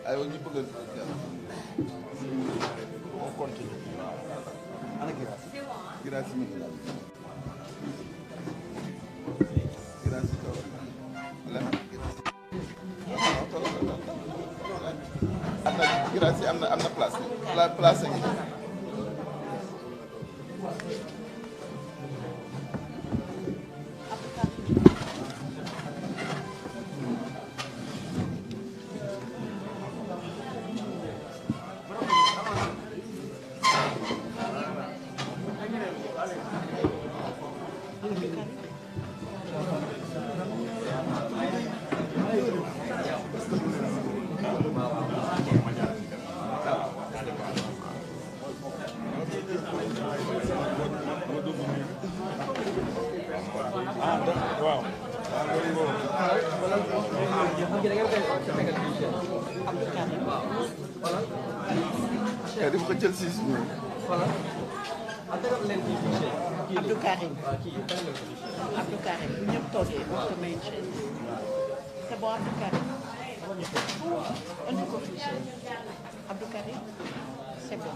aywa ñu bëgg on continue ana Guirassy mi ngi Guirassy taw la am na Guirassy am na place ngi waaw kay dama ko jël si Abdou Karim Abdou Karim bu ñëpp toogee wax ko main chaîne c'est bon Abdou Karim andi ko fichier Abdou Karim c'est bon.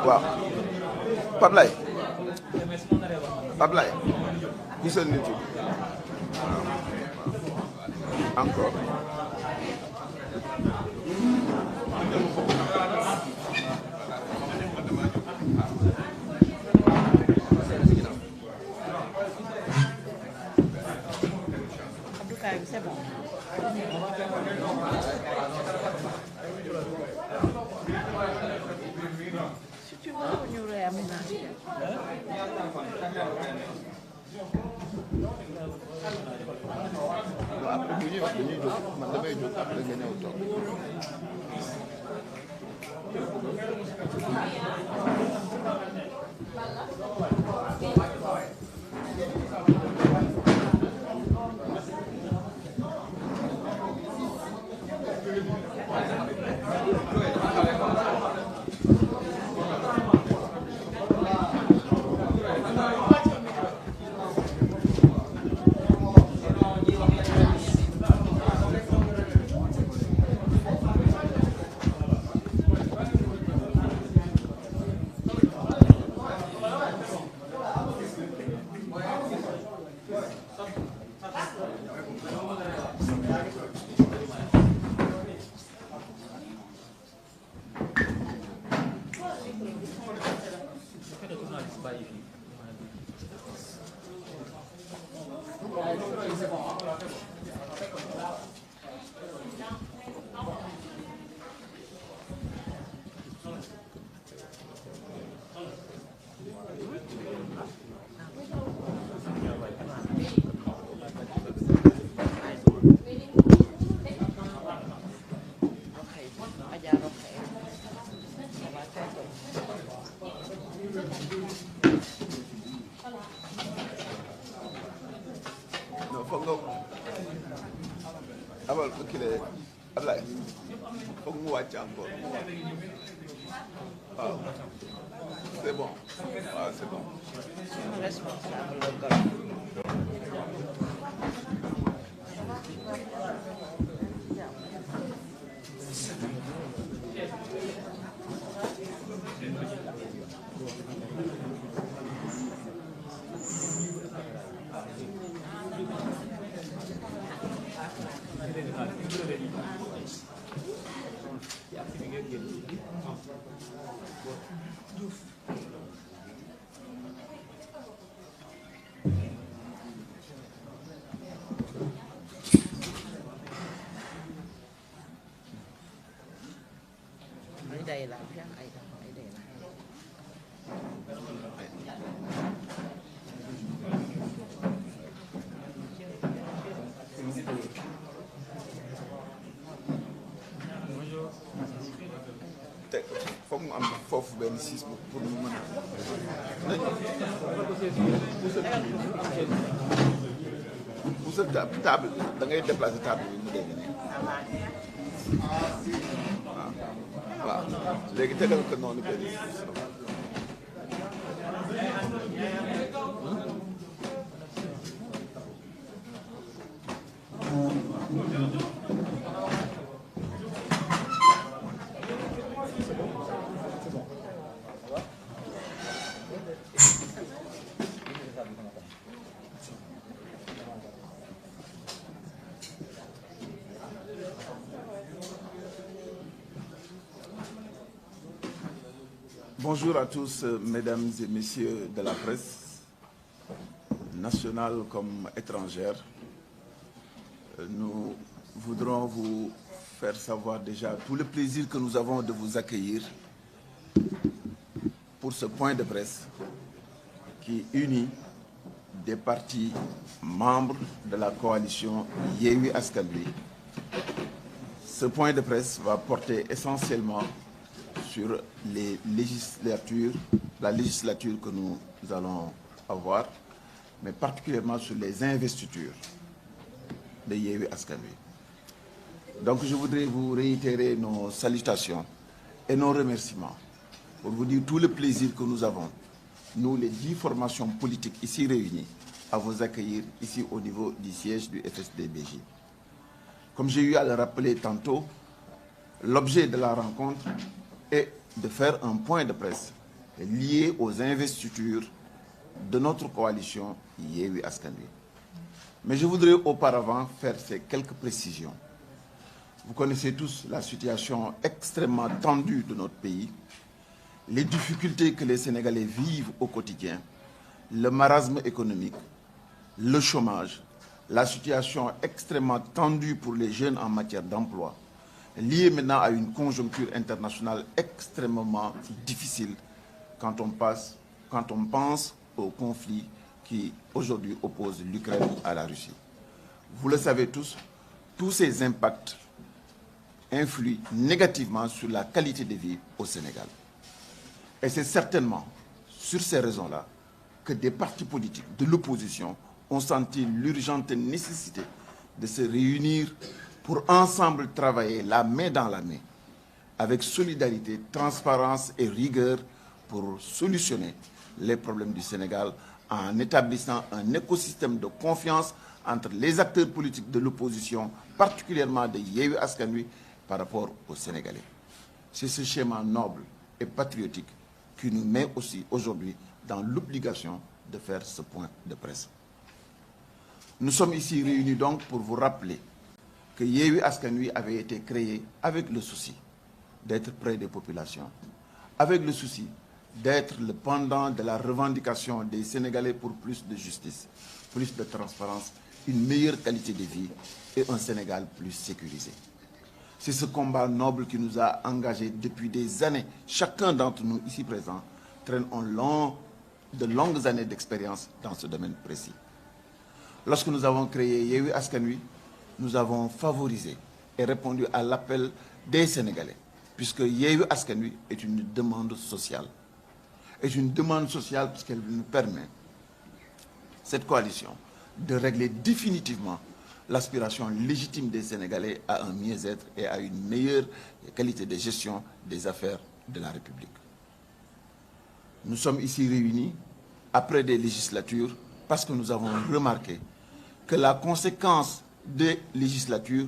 waaw Pape Laye Pape Laye gisal nit yi encore Abdou Karim c'est bon. Si tu veux ñu réaménager. après bu ñuy wax dañuy jóg man damay jóg après nga ñëw toog. foog nga abal ko kii la Ablaye foog mu wàcc encore waaw c'est bon waaw c'est bon. Đây là cái này đây là te foog mu am foofu benn siis pour mu mën pour sa table da ngay déplacer table bi mu dégg ne waaw léegi tegal ko noonu benn siis Bonjour à tous, mesdames et messieurs de la presse, nationale comme étrangère. Nous voudrons vous faire savoir déjà tout le plaisir que nous avons de vous accueillir pour ce point de presse qui unit des partis membres de la coalition Yewwi Askan Wi. Ce point de presse va porter essentiellement sur la législature que nous allons avoir, mais particulièrement sur les investitures de Yewwi Askan Wi. Donc je voudrais vous réitérer nos salutations et nos remerciements pour vous dire tout le plaisir que nous avons, nous les 10 formations politiques ici réunies, à vous accueillir ici au niveau du siège du FSD/BJ. Comme j'ai eu à le rappeler tantôt, l'objet de la rencontre est de faire un point de presse lié aux investitures de notre coalition Yewwi Askan Wi. Mais je voudrais auparavant faire ces quelques précisions. Vous connaissez tous la situation extrêmement tendue de notre pays, les difficultés que les Sénégalais vivent au quotidien, le marasme économique, le chômage, la situation extrêmement tendue pour les jeunes en matière d'emploi, liée maintenant à une conjoncture internationale extrêmement difficile quand on pense au conflit qui aujourd'hui oppose l'Ukraine à la Russie. Vous le savez tous ces impacts influent négativement sur la qualité de vie au Sénégal. Et c'est certainement sur ces raisons-là que des partis politiques de l'opposition ont senti l'urgente nécessité de se réunir pour ensemble travailler la main dans la main, avec solidarité, transparence et rigueur pour solutionner les problèmes du Sénégal en établissant un écosystème de confiance entre les acteurs politiques de l'opposition, particulièrement de Yewwi Askan Wi, par rapport aux Sénégalais. C'est ce schéma noble et patriotique qui nous met aussi aujourd'hui dans l'obligation de faire ce point de presse. Nous sommes ici réunis donc pour vous rappeler que Yewwi Askan Wi avait été créé avec le souci d'être près des populations, avec le souci d'être le pendant de la revendication des Sénégalais pour plus de justice, plus de transparence, une meilleure qualité de vie et un Sénégal plus sécurisé. C'est ce combat noble qui nous a engagés depuis des années. Chacun d'entre nous ici présents traîne de longues années d'expérience dans ce domaine précis. Lorsque nous avons créé Yewwi Askan Wi, nous avons favorisé et répondu à l'appel des Sénégalais, puisque Yewwi Askan Wi est une demande sociale. Est une demande sociale puisqu'elle nous permet, cette coalition, de régler définitivement l'aspiration légitime des Sénégalais à un mieux-être et à une meilleure qualité de gestion des affaires de la République. Nous sommes ici réunis après des législatures parce que nous avons remarqué que la conséquence des législatures,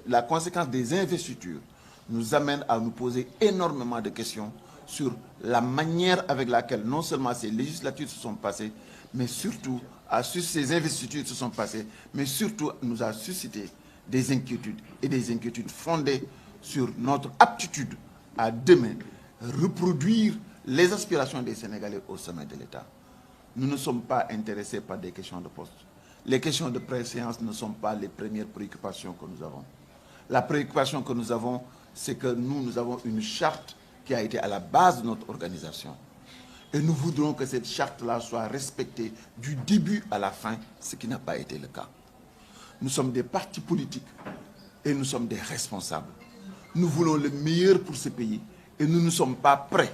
la conséquence des investitures nous amène à nous poser énormément de questions sur la manière avec laquelle non seulement ces législatures se sont passées, mais surtout ces investitures se sont passées, mais surtout nous a suscité des inquiétudes et des inquiétudes fondées sur notre aptitude à demain reproduire les aspirations des Sénégalais au sommet de l'État. Nous ne sommes pas intéressés par des questions de poste. Les questions de préséance ne sont pas les premières préoccupations que nous avons. La préoccupation que nous avons, c'est que nous avons une charte qui a été à la base de notre organisation. Et nous voudrons que cette charte-là soit respectée du début à la fin, ce qui n'a pas été le cas. Nous sommes des partis politiques et nous sommes des responsables. Nous voulons le meilleur pour ce pays et nous ne sommes pas prêts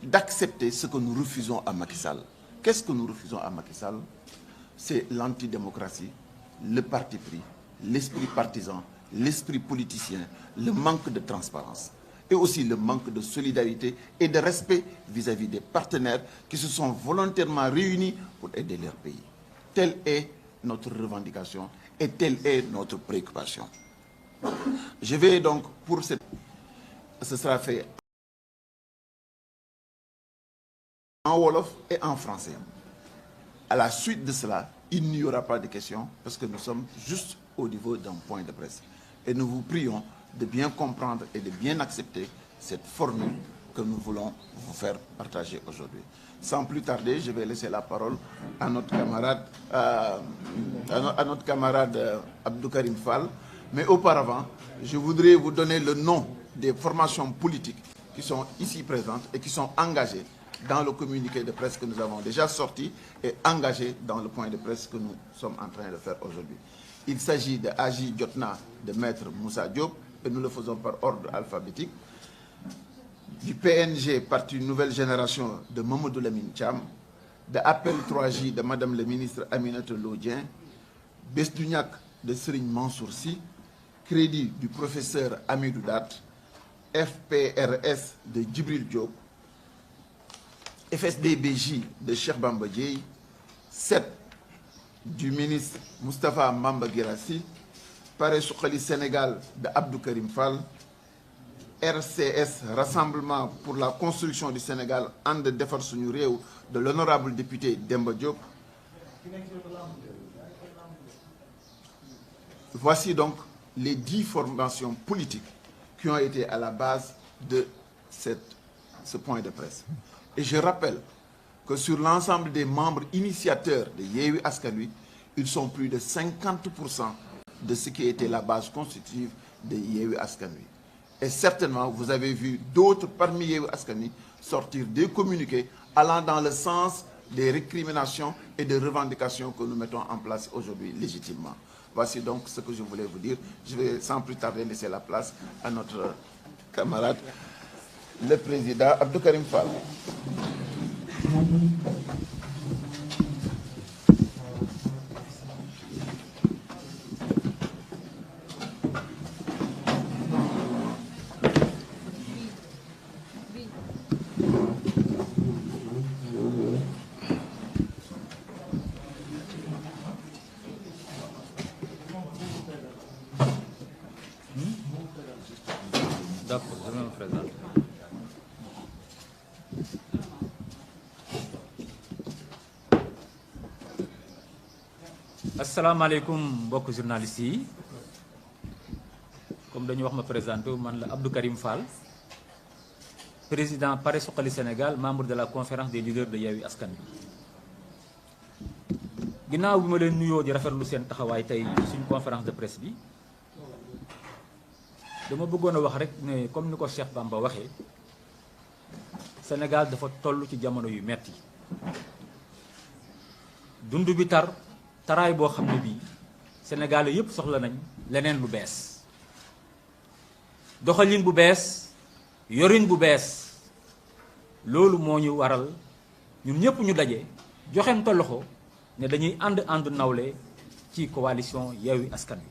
d'accepter ce que nous refusons à Macky Sall. Qu'est-ce que nous refusons à Macky Sall? C'est l'antidémocratie, le parti pris, l'esprit partisan, l'esprit politicien, le manque de transparence et aussi le manque de solidarité et de respect vis-à-vis des partenaires qui se sont volontairement réunis pour aider leur pays. Telle est notre revendication et telle est notre préoccupation. Je vais donc, ce sera fait en wolof et en français. À la suite de cela, il n'y aura pas de questions parce que nous sommes juste au niveau d'un point de presse. Et nous vous prions de bien comprendre et de bien accepter cette formule que nous voulons vous faire partager aujourd'hui. Sans plus tarder, je vais laisser la parole à notre camarade Abdou Karim Fall. Mais auparavant, je voudrais vous donner le nom des formations politiques qui sont ici présentes et qui sont engagées, dans le communiqué de presse que nous avons déjà sorti et engagé dans le point de presse que nous sommes en train de faire aujourd'hui. Il s'agit de Agi Jotna de Maître Moussa Diop, et nous le faisons par ordre alphabétique, du PNG, Parti Nouvelle Génération, de Mamadou Lamine Thiam, de Appel 3J de Madame le ministre Aminata Lodien, Besduniak de Serigne Mansour Sy, Crédit du professeur Amidou Dat, FPRS de Djibril Diop, FSDBJ de Cheikh Bamba Dièye, 7 du ministre Moustapha Mamba Guirassy, Pare Suqali Sénégal de Abdou Karim Fall, RCS Rassemblement pour la construction du Sénégal And Defar Suñu Réew de l'honorable député Demba Diop. Voici donc les 10 formations politiques qui ont été à la base de ce point de presse. Et je rappelle que sur l'ensemble des membres initiateurs de Yewwi Askan Wi, ils sont plus de 50% de ce qui était la base constitutive de Yewwi Askan Wi. Et certainement, vous avez vu d'autres parmi Yewwi Askan Wi sortir des communiqués allant dans le sens des récriminations et des revendications que nous mettons en place aujourd'hui légitimement. Voici donc ce que je voulais vous dire. Je vais sans plus tarder laisser la place à notre camarade, le président Abdou Karim Fall. D'accord, je vais me présenter. Asalaamaaleykum mbokk journalistes yi, comme dañu wax ma présenté man la Abdou Karim Fall, président Pare Suqali Sénégal, membre de la conférence des leaders de Yewwi Askan Wi. Ginnaaw bi ma leen nuyoo di rafetlu seen taxawaay tey suñu conférence de presse bi, dama bëggoon a wax rek ne comme ni ko Cheikh Bamba waxee, Sénégal dafa toll ci jamono yu metti, dund bi taraay boo xam ne bii Sénégal yëpp soxla nañ leneen lu bees, doxalin bu bees, yorin bu bees. Loolu moo ñu waral ñun ñëpp ñu daje joxente loxo ne dañuy ànd nawle ci coalition Yewwi Askan Wi.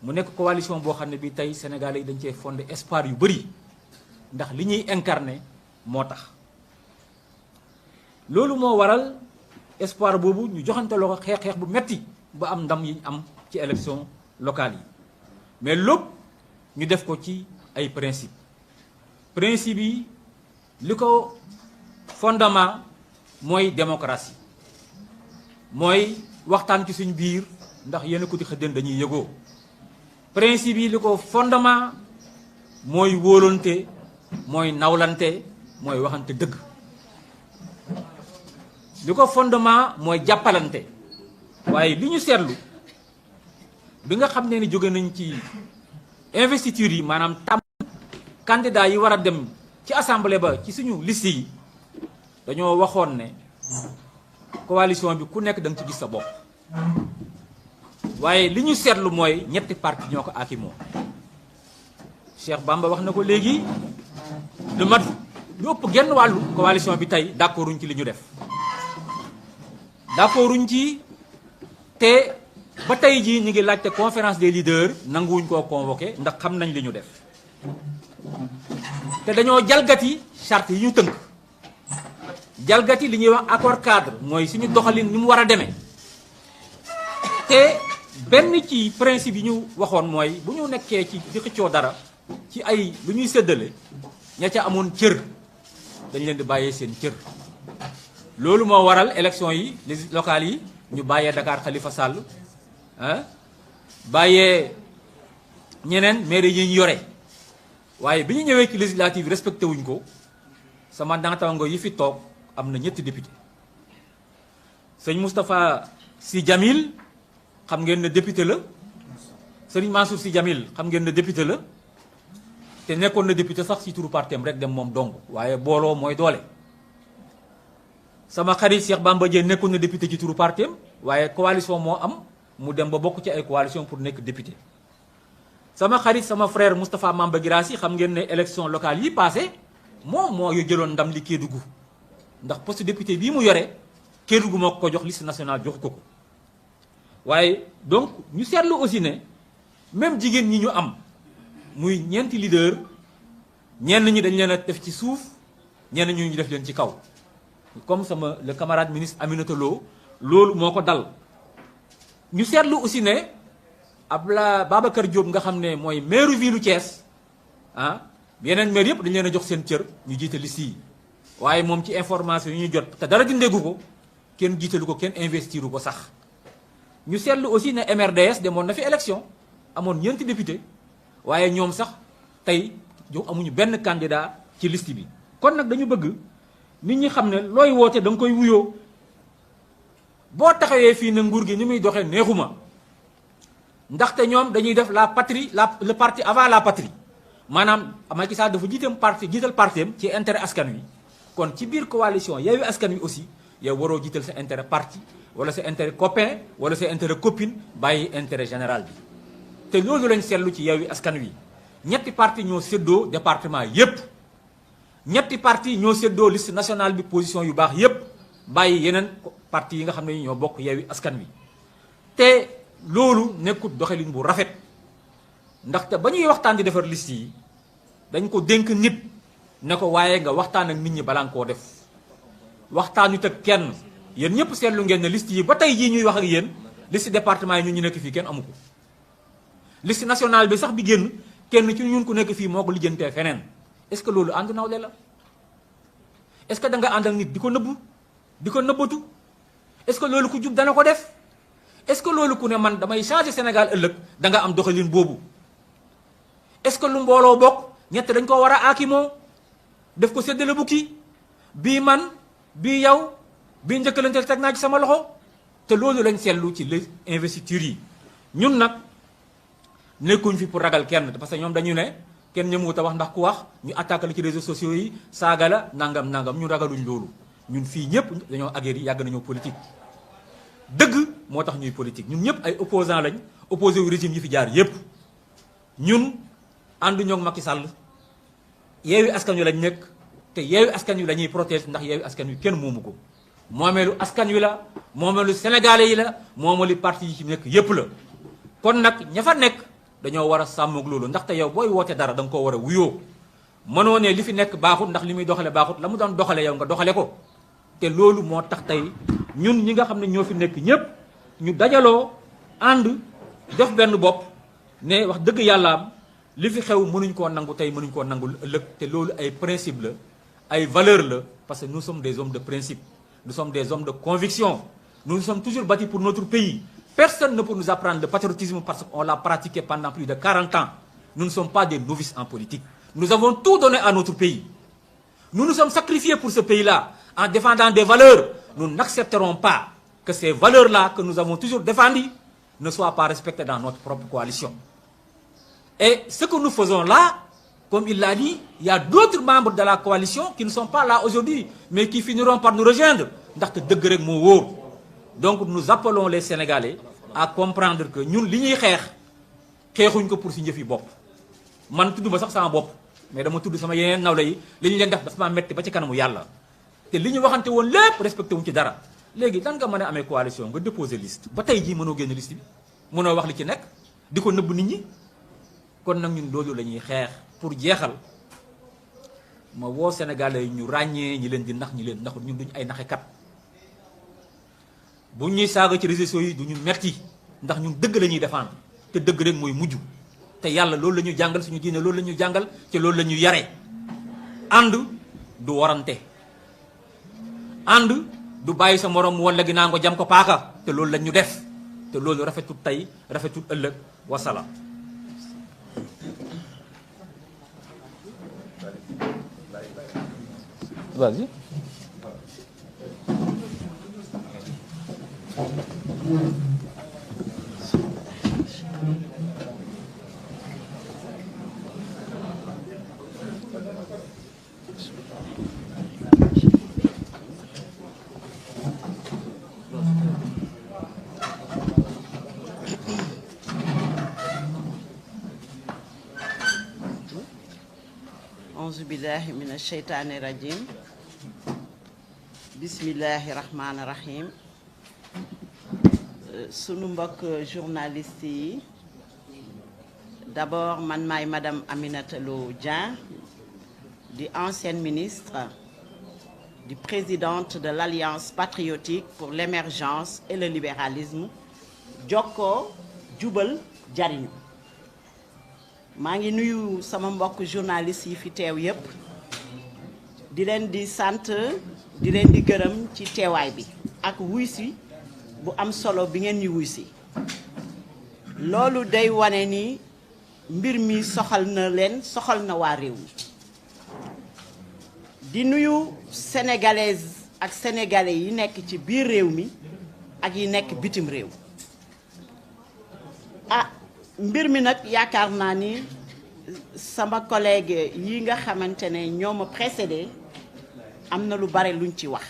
mu nekk coalition boo xam ne bii tey Sénégalais yi dañ cee fondé espoir yu bëri ndax li ñuy incarné moo tax. loolu moo waral espoir boobu ñu joxante loxo xeex bu metti ba am ndam yi ñu am ci élection locale yi, mais lépp ñu def ko ci ay principe yi li ko fondement mooy démocratie, mooy waxtaan ci suñ biir ndax yéen ko di xëddeen dañuy yëgoo. principe yi li ko fondement mooy wóolante, mooy nawlante, mooy waxante dëgg. li ko fondement mooy jàppalante. waaye li ñu seetlu bi nga xam ne ni jóge nañ ci investiture yi, maanaam tàmm candidat yi war a dem ci assemblée ba ci suñu liste yi, dañoo waxoon ne coalition bi ku nekk da nga ci gis sa bopp. waaye li ñu seetlu mooy ñetti parti ñoo ko akimoo. Cheikh Bamba wax na ko léegi, lu mat lu ëpp genn wàllu coalition bi tey d'accorduñ ci li ñu def, d'accorduñ ci, te ba tey jii ñu ngi laajte conférence des leaders nanguwuñ koo convoqué ndax xam nañ li ñu def. te dañoo jalgati charte yi ñu tënk, jalgati li ñuy wax accord cadre, mooy suñu doxalin ni mu war a demee. te benn ci principe yi ñu waxoon mooy bu ñu nekkee ci di xëccoo dara ci ay lu ñuy séddale, ña ca amoon cër dañ leen di bàyyee seen cër. loolu moo waral élection yi locales yi ñu bàyyee Dakar Khalifa Sall, bàyyee ñeneen maire yi ñu yore. waaye bi ñu ñëwee ci législative respecté wuñ ko. sama naataango yi fi toog am na ñetti député. sëñ Moustapha Sy Djamil xam ngeen ne député la. Serigne Mansour Sy Djamil xam ngeen ne député la. te nekkoon na député sax ci turu partem rek dem moom dong waaye booloo mooy doole. sama xarit Cheikh Bamba Dièye nekkoon na député ci turu partem waaye coalition moo am mu dem ba bokk ci ay coalition pour nekk député. sama xarit sama frère Moustapha Mamba Guirassy xam ngeen ne élection locale yi passé moom moo jëloon ndam li Kédougou ndax poste député bii mu yore Kédougou moo ko jox, liste nationale jox ko ko. waaye donc ñu seetlu aussi ne même jigéen ñi ñu am muy ñeenti leader ñenn ñi dañ leen a def ci suuf ñenn ñu def leen ci kaw comme sama le camarade ministre Aminata Lo loolu moo ko dal. ñu seetlu aussi ne Babacar Diop nga xam ne mooy maire ville u Thiès yeneen maire yëpp dañ leen a jox seen cër ñu jiite liste yi waaye moom ci information yi ñu jot te dara dindeegu ko kenn jiitalu ko kenn investiru ko sax. ñu seetlu aussi ne MRDS demoon na fi élection amoon ñeenti député waaye ñoom sax tey amuñu benn candidat ci liste bi. kon nag dañu bëgg nit ñi xam ne looy woote da nga koy wuyoo boo taxawee fii ne nguur gi ni muy doxee neexuma ndaxte ñoom dañuy def la patrie le parti avant la patrie maanaam Macky Sall dafa jiital partem ci intérêt askan wi kon ci biir coalition Yewwi Askan Wi aussi yow waroo jiital sa intérêt parti wala sa intérêt copain wala sa intérêt copine bàyyi intérêt général bi. te loolu lañ seetlu ci Yewwi Askan Wi ñetti parti ñoo séddoo département yépp ñetti parti ñoo séddoo liste nationale bi position yu baax yépp bàyyi yeneen parti yi nga xam ne ñoo bokk Yewwi Askan Wi. te loolu nekkut doxalin bu rafet ndaxte ba ñuy waxtaan di defar liste yi dañ ko dénk nit ne ko waaye nga waxtaan ak nit ñi balaa nga koo def waxtaan yu teg kenn. yéen ñëpp seetlu ngeen ne liste yi ba tey jii ñuy wax ak yéen liste département yi ñu nekk fii kenn amu ko liste nationale bi sax bi génn kenn ci ñun ku nekk fii moo ko lijjantee feneen est-ce que loolu ànd nawle la est-ce que da nga ànd ak nit di ko nëbbu di ko nëbbatu est-ce que loolu ku jub dana ko def est-ce que loolu ku ne man damay changer Sénégal ëllëg da nga am doxalin boobu est-ce que lu mbooloo bokk ñett dañ ko war a aakimoo def ko séddale bukki bii man bii yow bii njëkkalante teg naa ci sama loxo te loolu lañ seetlu ci les investitures yi. ñun nag nekkuñ fi pour ragal kenn parce que ñoom dañu ne kenn ñëmuwut a wax ndax ku wax ñu attaqué la ci réseaux sociaux yi saaga la nangam ñun ragaluñ loolu ñun fii ñëpp dañoo aguerri yàgg nañoo politique. dëgg moo tax ñuy politique ñun ñëpp ay opposants lañ opposé wu régime yi fi jaar yépp ñun ànduñoo ak Macky Sall Yewwi Askan Wi lañ nekk te Yewwi Askan Wi la ñuy protéger ndax Yewwi Askan Wi kenn moomu ko. moomeelu askan wi la moomeelu sénégalais yi la moomeelu parti yi ci nekk yépp la kon nag ña fa nekk dañoo war a sàmmoog loolu ndaxte yow booy woote dara da nga koo war a wuyoo mënoo ne li fi nekk baaxut ndax li muy doxale baaxut la mu doon doxale yow nga doxale ko te loolu moo tax tey ñun ñi nga xam ne ñoo fi nekk ñépp ñu dajaloo ànd def benn bopp ne wax dëgg yàllaam li fi xew mënuñ koo nangu tey mënuñ koo nangu ëllëg te loolu ay principe la ay valeur la parce que nous sommes des hommes de principe. Nous sommes des hommes de conviction. Nous nous sommes toujours battus pour notre pays. Personne ne peut nous apprendre le patriotisme parce qu'on l'a pratiqué pendant plus de 40 ans. Nous ne sommes pas des novices en politique. Nous avons tout donné à notre pays. Nous nous sommes sacrifiés pour ce pays-là en défendant des valeurs. Nous n'accepterons pas que ces valeurs-là que nous avons toujours défendues ne soient pas respectées dans notre propre coalition. Et ce que nous faisons là, comme il l'a dit, il y a d'autres membres de la coalition qui ne sont pas là aujourd'hui, mais qui finiront par nous rejoindre. Donc nous appelons les Sénégalais à comprendre que nous, li ñuy xeexuñ ko pour si njëf yi bopp man tudduma sax sama bopp mais dama tudd sama yeneen nawle yi li ñu leen def dafa maa metti ba ci kanamu yàlla te li ñu waxante woon lépp respecté wuñ ci dara léegi dan nga mën a amee coalition nga déposer liste ba tey jii mënoo génn liste bi mënoo wax li ci nekk di ko nëbb nit ñi kon nag ñun loolu la ñuy xeex pour jeexal ma woo Sénégalais yi ñu ràññee ñi leen di nax ñi leen naxul ñun duñu ay naxekat bu ñuy saaga ci réseaux sociaux yi du ñu metti ndax ñun dëgg la ñuy défendre te dëgg rek mooy mujj te yàlla loolu la ñu jàngal suñu diine loolu la ñu jàngal te loolu la ñu yare ànd du warante ànd du bàyyi sa morom mu walla ginnaaw nga jam ko paaka te loolu la ñu def te loolu rafetul tey rafetul ëllëg wasalaam. Vas-y. auzu billahi min asheytaani rajim bismillahi rahmaani rahim sunu mbokk journaliste yi d'abord man maay madame Aminata Lo Dieng di ancienne ministre di présidente de l'Alliance patriotique pour l'émergence et le libéralisme jokkoo jubal jariñu maa ngi nuyu sama mbokk journaliste yi fi teew yépp di leen di sant di leen di gërëm ci teewaay bi ak wuy si bu am solo bi ngeen ñu wuy si loolu day wane ni mbir mi soxal na leen soxal na waa réew mi di nuyu sénégalaises ak sénégalais yi nekk ci biir réew mi ak yi nekk bitim réew mbir mi nag yaakaar naa ni sama collègue yi nga xamante ne ñoo ma précédé am na lu bare luñ ci wax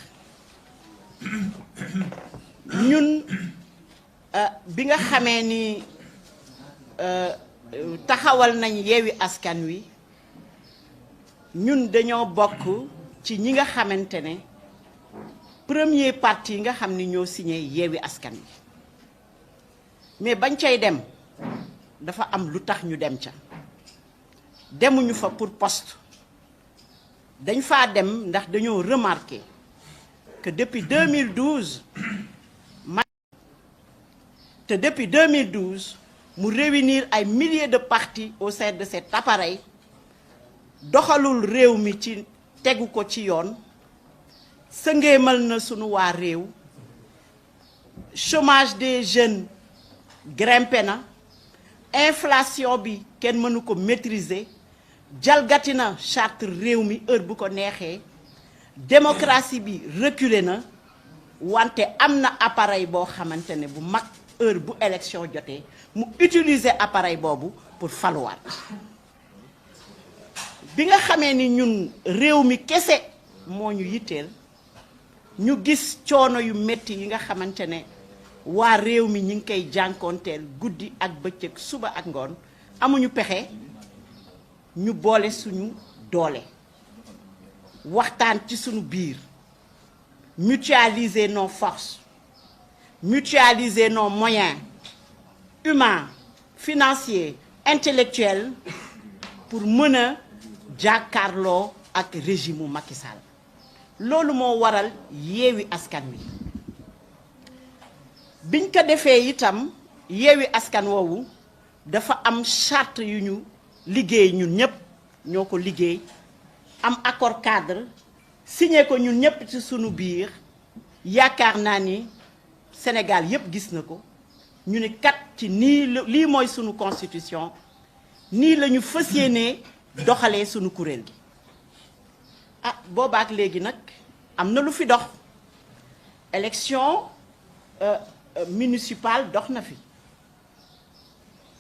ñun bi nga xamee ni taxawal nañ Yewwi Askan Wi ñun dañoo bokk ci ñi nga xamante ne premier parti yi nga xam ni ñoo signé Yewwi Askan Wi mais bañ cay dem dafa am lu tax ñu dem ca demuñu fa pour poste dañ faa dem ndax dañoo remarqué que depuis 2012 depuis 2012 mu réunir ay milliers de partis au sein de cet appareil doxalul réew mi ci tegu ko ci yoon sëngéemal na sunu waa réew chômage des jeunes grimpé na inflation bi kenn mënu ko maîtriser jalgati na charte réew mi heure bu ko neexee démocratie bi reculé na wante am na appareil boo xamante ne bu mag heure bu élection jotee mu utiliser appareil boobu pour faluwaat bi nga xamee ni ñun réew mi kese moo ñu yitteel ñu gis coono yu metti yi nga xamante ne waa réew mi ñi ngi koy jànkoonteel guddi ak bëccëg suba ak ngoon amuñu pexe ñu boole suñu doole waxtaan ci suñu biir mutualiser nos forces mutualiser nos moyens humains financiers intellectuels pour mën a jàkkaarloo ak régime Macky Sall loolu moo waral Yewwi Askan Wi biñ ko defee itam Yewwi Askan woowu dafa am charte yu ñu liggéey ñun ñëpp ñoo ko liggéey am accord cadre signé ko ñun ñëpp ci sunu biir yaakaar naa ni Sénégal yëpp gis na ko ñu ne kat ci nii lii mooy sunu constitution nii la ñu fas yéenee doxalee sunu kuréel gi boobaak léegi nag am na lu fi dox élection municipale dox na fi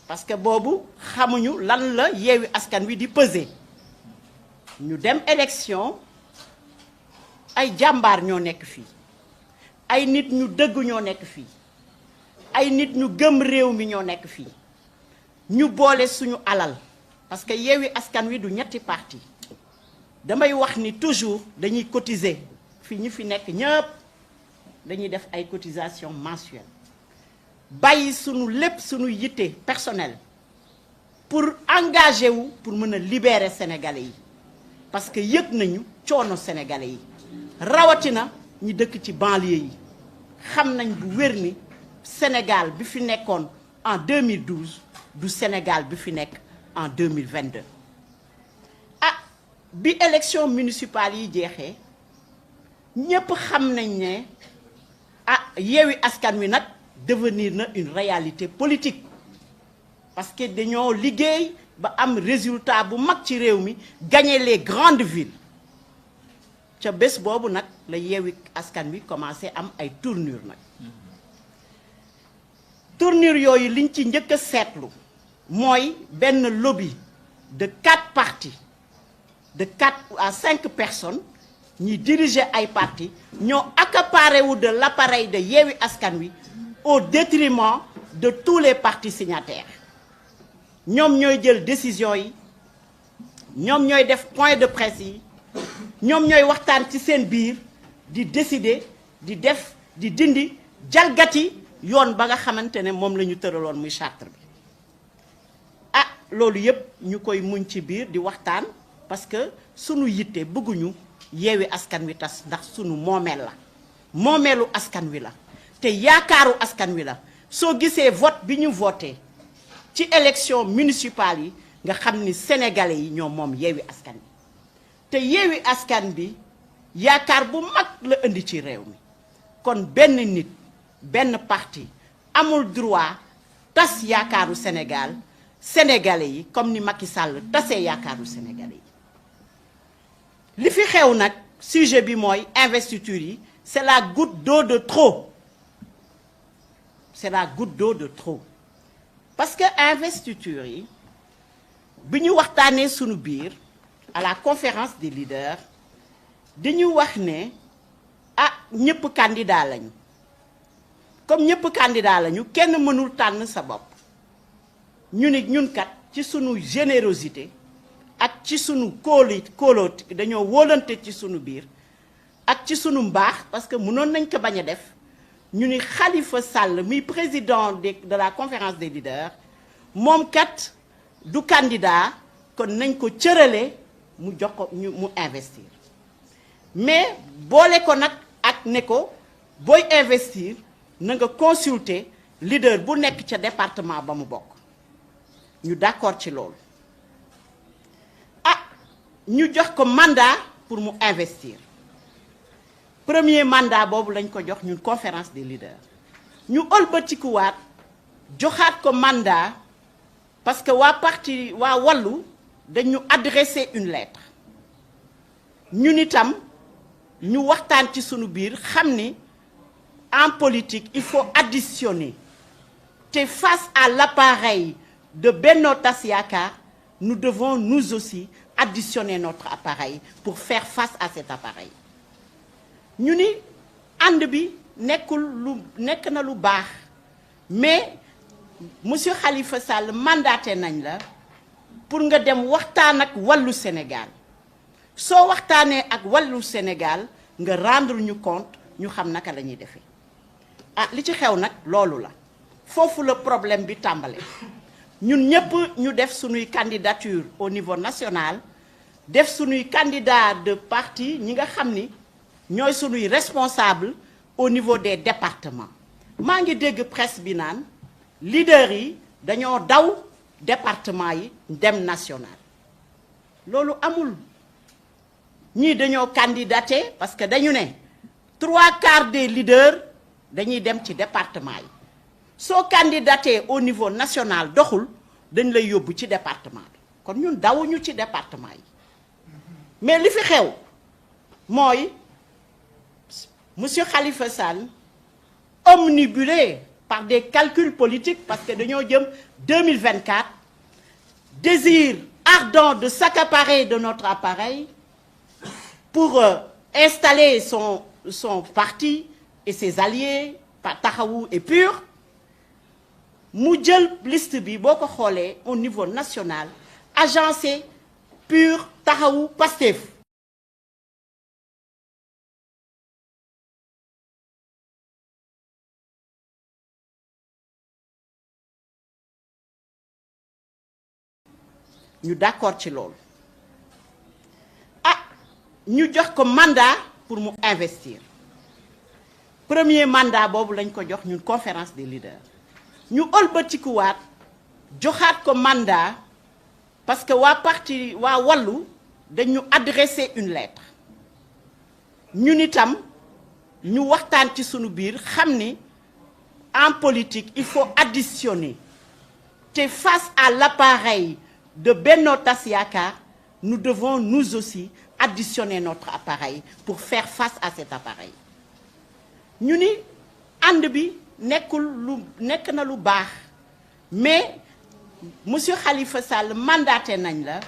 parce que boobu xamuñu lan la Yewwi Askan Wi di peser ñu dem élection ay jàmbaar ñoo nekk fii ay nit ñu dëgg ñoo nekk fii ay nit ñu gëm réew mi ñoo nekk fii ñu boole suñu alal parce que Yewwi Askan Wi du ñetti parti damay wax ni toujours dañuy cotiser fii ñi fi nekk ñëpp dañuy def ay cotisation mensuelle bàyyi sunu lépp sunu yitte personnel pour engager wu pour mën a libérer sénégalais yi parce que yëg nañu coono sénégalais yi rawatina ñi dëkk ci banlieue yi xam nañ bu wér ni Sénégal bi fi nekkoon en 2012 du Sénégal bi fi nekk en 2022 bi élection municipale yi jeexee ñépp xam nañ ne Yewwi Askan Wi nag devenir na une réalité politique parce que dañoo liggéey ba am résultat bu mag ci réew mi gagner les grandes villes ca bés boobu nag la Yewwi Askan Wi commencé am ay tournure nag tournure yooyu liñ ci njëkk a seetlu mooy benn lobby de 4 partis de 4 à 5 personnes ñi diriger ay partis ñoo accaparé wu de l'appareil de Yewwi Askan Wi au détriment de tous les partis signataires ñoom ñooy jël décision yi ñoom ñooy def point de presse yi ñoom ñooy waxtaan ci seen biir di décider di def di dindi jalgati yoon ba nga xamante ne moom la ñu tëraloon muy charte bi ah loolu yëpp ñu koy muñ ci biir di waxtaan parce que sunu yitte bëgguñu Yewwi Askan Wi tas ndax sunu moomeel la moomeelu askan wi la te yaakaaru askan wi la soo gisee vote bi ñu voté ci élection municipale yi nga xam ni sénégalais yi ñoom moom Yewwi Askan Wi te Yewwi Askan Wi yaakaar bu mag la indi ci réew mi kon benn nit benn parti amul droit tas yaakaaru Sénégal sénégalais yi comme ni Macky Sall tasee yaakaaru sénégalais yi li fi xew nag sujet bi mooy investiture yi c'est la goutte d'eau de trop c'est la goutte d'eau de trop parce que investiture yi bi ñu waxtaanee sunu biir à la conférence des leaders dañu wax ne ah ñëpp candidat lañu comme ñëpp candidat lañu kenn mënul tànn sa bopp ñu ni ñun kat ci sunu générosité ak ci sunu kóoloot dañoo wóolante ci sunu biir ak ci sunu mbaax parce que mënoon nañ ko bañ a def ñu ni Khalifa Sall mi président de la conférence des leaders moom kat du candidat kon nañ ko cërale mu jox ko mu investir mais boole ko nag ak ne ko booy investir na nga consulter leader bu nekk ca département ba mu bokk ñu d'accord ci loolu ah ñu jox ko mandat pour mu investir premier mandat boobu lañ ko jox ñun conférence des leaders ñu ëlbatikuwaat joxaat ko mandat parce que waa parti waa Wallu dañu adressé une lettre ñun itam ñu waxtaan ci sunu biir xam ni en politique il faut additionner te face à l'appareil de Benno Tas Yaakaar nous devons nous aussi additionner notre appareil pour faire face à cet appareil ñu ni ànd bi nekk na lu baax mais monsieur Khalifa Sall mandaté nañ la pour nga dem waxtaan ak Wallu Sénégal soo waxtaanee ak Wallu Sénégal nga rendre ñu compte ñu xam naka la ñuy defee ah li ci xew nag loolu la foofu la problème bi tàmbale ñun ñëpp ñu def suñuy candidature au niveau national def suñuy candidat de parti ñi nga xam ni ñooy suñuy responsable au niveau des départements maa ngi dégg presse bi naan leader yi dañoo daw département yi dem national loolu amul ñii dañoo candidaté parce que dañu ne 3/4 des leaders dañuy dem ci département yi soo candidaté au niveau national doxul dañ lay yóbbu ci département bi kon ñun dawuñu ci département yi mais li fi xew mooy monsieur Khalifa Sall omnibulé par des calculs politiques parce que dañoo jëm 2024 désir ardent de s'accaparer de notre appareil pour installer son parti et ses alliés Taxawu et PUR mu jël liste bi boo ko xoolee au niveau national agencé PUR Taxawu Pastef ñu d'accord ci loolu ah ñu jox ko mandat pour mu investir premier mandat boobu lañ ko jox ñun conférence des leaders ñu ëlbatikuwaat joxaat ko mandat parce que waa parti waa Wallu dañu adressé une lettre ñun itam ñu waxtaan ci sunu biir xam ni en politique il faut additionner te face à l'appareil de Benno Tas Yaakaar nous devons nous aussi additionner notre appareil pour faire face à cet appareil ñu ni ànd bi nekk na lu baax mais monsieur Khalifa Sall mandaté nañ la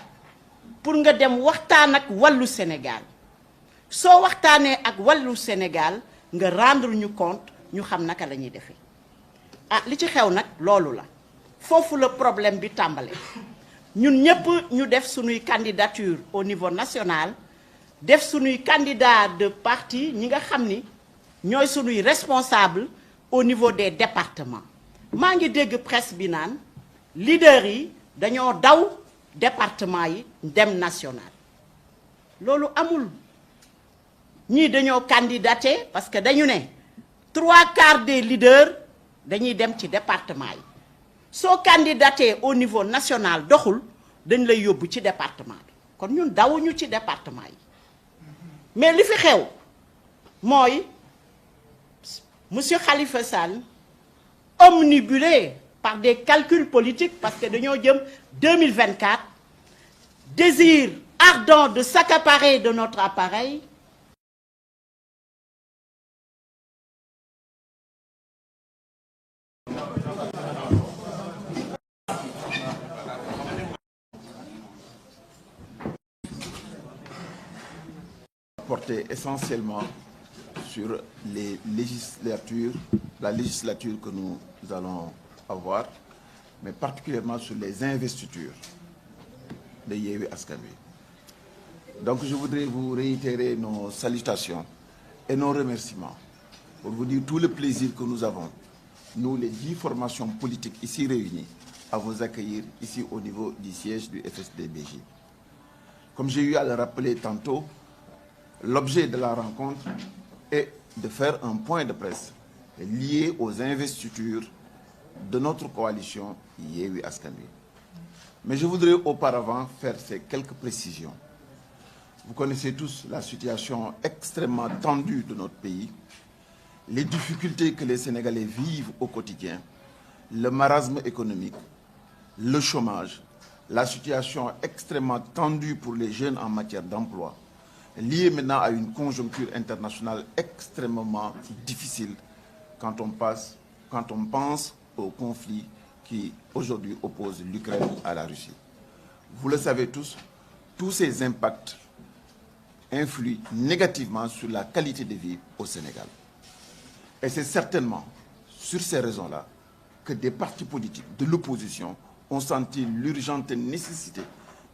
pour nga dem waxtaan ak Wallu Sénégal soo waxtaanee ak Wallu Sénégal nga rendre ñu compte ñu xam naka la ñuy defee ah li ci xew nag loolu la foofu la problème bi tàmbale ñun ñëpp ñu def suñuy candidature au niveau national def suñuy candidat de parti ñi nga xam ni ñooy suñuy responsable au niveau des départements maa ngi dégg presse bi naan leader yi dañoo daw département yi dem national loolu amul ñii dañoo candidaté parce que dañu ne 3/4 des leaders dañuy dem ci département yi soo candidaté au niveau national doxul dañ lay yóbbu ci département bi kon ñun dawuñu ci département yi mais li fi xew mooy monsieur Khalifa Sall omnibulé par des calculs politiques parce que dañoo jëm 2024 désir ardent de s'accaparer de notre appareil porté essentiellement sur la législature que nous allons avoir, mais particulièrement sur les investitures de Yewwi Askan Wi. Donc je voudrais vous réitérer nos salutations et nos remerciements pour vous dire tout le plaisir que nous avons, nous les 10 formations politiques ici réunies, à vous accueillir ici au niveau du siège du FSD/BJ. Comme j'ai eu à le rappeler tantôt, l'objet de la rencontre est de faire un point de presse lié aux investitures de notre coalition Yewwi Askan Wi. Mais je voudrais auparavant faire ces quelques précisions. Vous connaissez tous la situation extrêmement tendue de notre pays, les difficultés que les Sénégalais vivent au quotidien, le marasme économique, le chômage, la situation extrêmement tendue pour les jeunes en matière d'emploi, liée maintenant à une conjoncture internationale extrêmement difficile quand on pense au conflit qui aujourd'hui oppose l'Ukraine à la Russie. Vous le savez tous ces impacts influent négativement sur la qualité de vie au Sénégal. Et c'est certainement sur ces raisons-là que des partis politiques de l'opposition ont senti l'urgente nécessité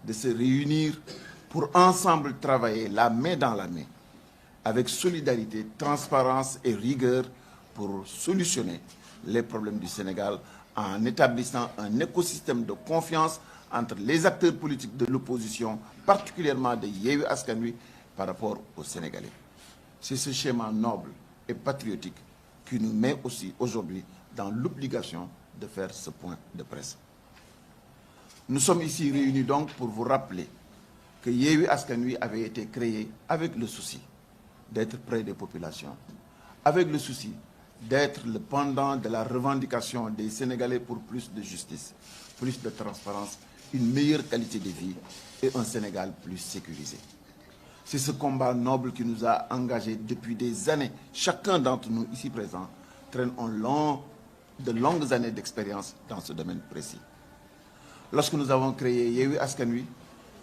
de se réunir pour ensemble travailler la main dans la main, avec solidarité, transparence et rigueur pour solutionner les problèmes du Sénégal en établissant un écosystème de confiance entre les acteurs politiques de l'opposition, particulièrement de Yewwi Askan Wi, par rapport aux Sénégalais. C'est ce schéma noble et patriotique qui nous met aussi aujourd'hui dans l'obligation de faire ce point de presse. Nous sommes ici réunis donc pour vous rappeler que Yewwi Askan Wi avait été créé avec le souci d'être près des populations, avec le souci d'être le pendant de la revendication des Sénégalais pour plus de justice, plus de transparence, une meilleure qualité de vie et un Sénégal plus sécurisé. C'est ce combat noble qui nous a engagés depuis des années. Chacun d'entre nous ici présents traîne de longues années d'expérience dans ce domaine précis. Lorsque nous avons créé Yewwi Askan Wi,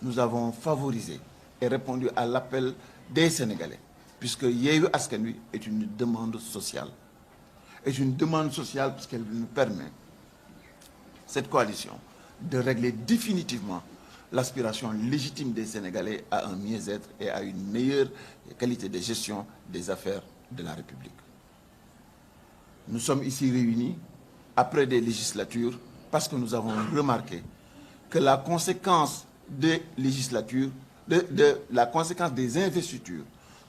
nous avons favorisé et répondu à l'appel des Sénégalais, puisque Yewwi Askan Wi est une demande sociale. Est une demande sociale parce qu'elle nous permet, cette coalition, de régler définitivement l'aspiration légitime des Sénégalais à un mieux-être et à une meilleure qualité de gestion des affaires de la République. Nous sommes ici réunis après des législatures parce que nous avons remarqué que la conséquence des législatures, la conséquence des investitures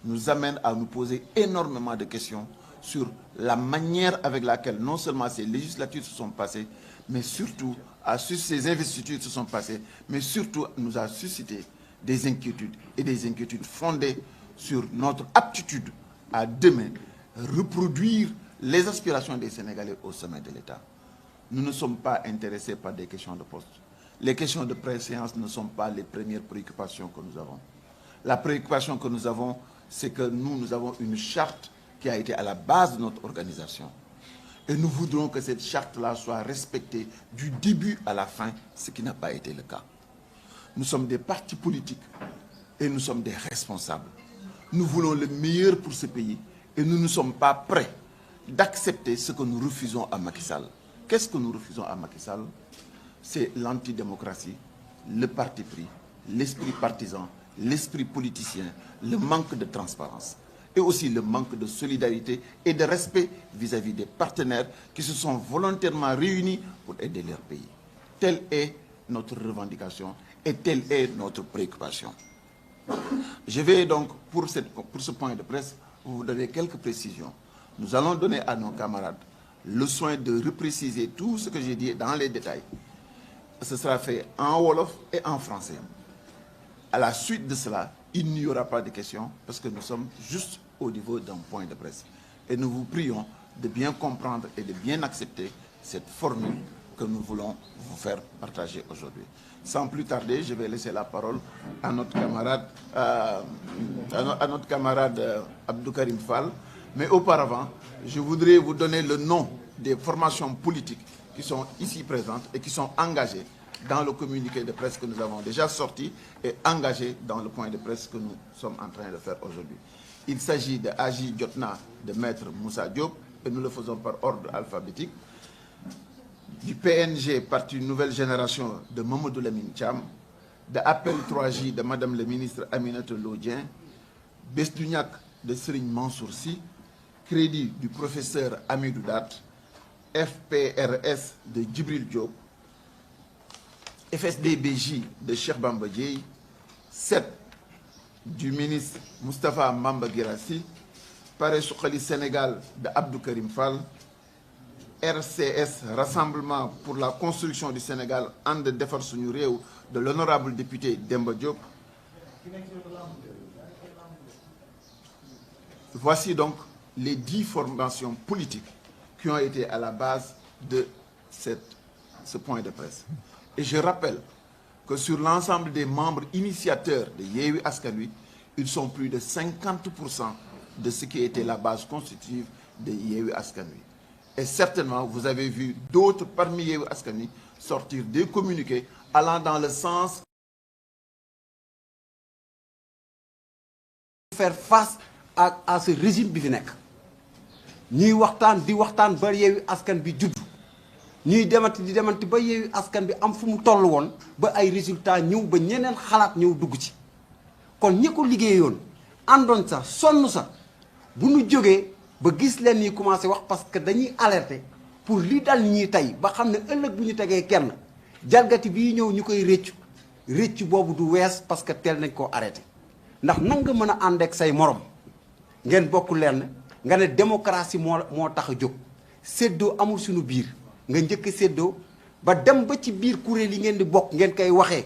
nous amène à nous poser énormément de questions sur la manière avec laquelle non seulement ces législatures se sont passées, mais surtout ces investitures se sont passées, mais surtout nous a suscité des inquiétudes et des inquiétudes fondées sur notre aptitude à demain reproduire les aspirations des Sénégalais au sommet de l'État. Nous ne sommes pas intéressés par des questions de poste. Les questions de préséance ne sont pas les premières préoccupations que nous avons. La préoccupation que nous avons, c'est que nous avons une charte qui a été à la base de notre organisation. Et nous voudrons que cette charte-là soit respectée du début à la fin, ce qui n'a pas été le cas. Nous sommes des partis politiques et nous sommes des responsables. Nous voulons le meilleur pour ce pays et nous ne sommes pas prêts d'accepter ce que nous refusons à Macky Sall. Qu'est-ce que nous refusons à Macky Sall? C'est l'antidémocratie, le parti pris, l'esprit partisan, l'esprit politicien, le manque de transparence et aussi le manque de solidarité et de respect vis-à-vis des partenaires qui se sont volontairement réunis pour aider leur pays. Telle est notre revendication et telle est notre préoccupation. Je vais donc, pour ce point de presse, vous donner quelques précisions. Nous allons donner à nos camarades le soin de repréciser tout ce que j'ai dit dans les détails. Ce sera fait en wolof et en français. À la suite de cela, il n'y aura pas de questions parce que nous sommes juste au niveau d'un point de presse. Et nous vous prions de bien comprendre et de bien accepter cette formule que nous voulons vous faire partager aujourd'hui. Sans plus tarder, je vais laisser la parole à notre camarade, Abdou Karim Fall. Mais auparavant, je voudrais vous donner le nom des formations politiques qui sont ici présentes et qui sont engagées dans le communiqué de presse que nous avons déjà sorti et engagées dans le point de presse que nous sommes en train de faire aujourd'hui. Il s'agit de Agi Jotna de Maître Moussa Diop, et nous le faisons par ordre alphabétique, du PNG, Parti Nouvelle Génération, de Mamadou Lamine Thiam, de Appel 3J de Madame le ministre Aminata Lodien, Besduniak de Serigne Mansour Sy, Crédit du professeur Amidou Dat, FPRS de Djibril Diop, FSDBJ de Cheikh Bamba Dièye, 7 du ministre Moustapha Mamba Guirassy, Pare Sukhali Sénégal de Abdou Karim Fall, RCS, Rassemblement pour la construction du Sénégal, And Defar Suñu Réew de l'honorable député Demba Diop. Voici donc les 10 formations politiques qui ont été à la base de ce point de presse. Et je rappelle que sur l'ensemble des membres initiateurs de Yewwi Askan Wi, ils sont plus de 50% de ce qui était la base constitutive de Yewwi Askan Wi. Et certainement, vous avez vu d'autres parmi Yewwi Askan Wi sortir des communiqués allant dans le sens de faire face à ce régime bi fi nekk. ñuy waxtaan di waxtaan ba Yewwi Askan Wi judd ñuy demanti di demanti ba Yewwi Askan Wi am fu mu toll woon ba ay résultats ñëw ba ñeneen xalaat ñëw dugg ci. kon ñi ko liggéeyoon àndoon sax sonn sax bu ñu jógee ba gis leen ñi commencé wax parce que dañuy alerter pour li dal ñii tey ba xam ne ëllëg bu ñu tegee kenn jalgati bii ñëw ñu koy réccu boobu du wees parce que teel nañ koo arrêté. ndax nan nga mën a ànd ak say morom ngeen bokk leen nga ne démocratie moo tax a jóg séddoo amul suñu biir nga njëkk a séddoo ba dem ba ci biir kuréel yi ngeen di bokk ngeen koy waxee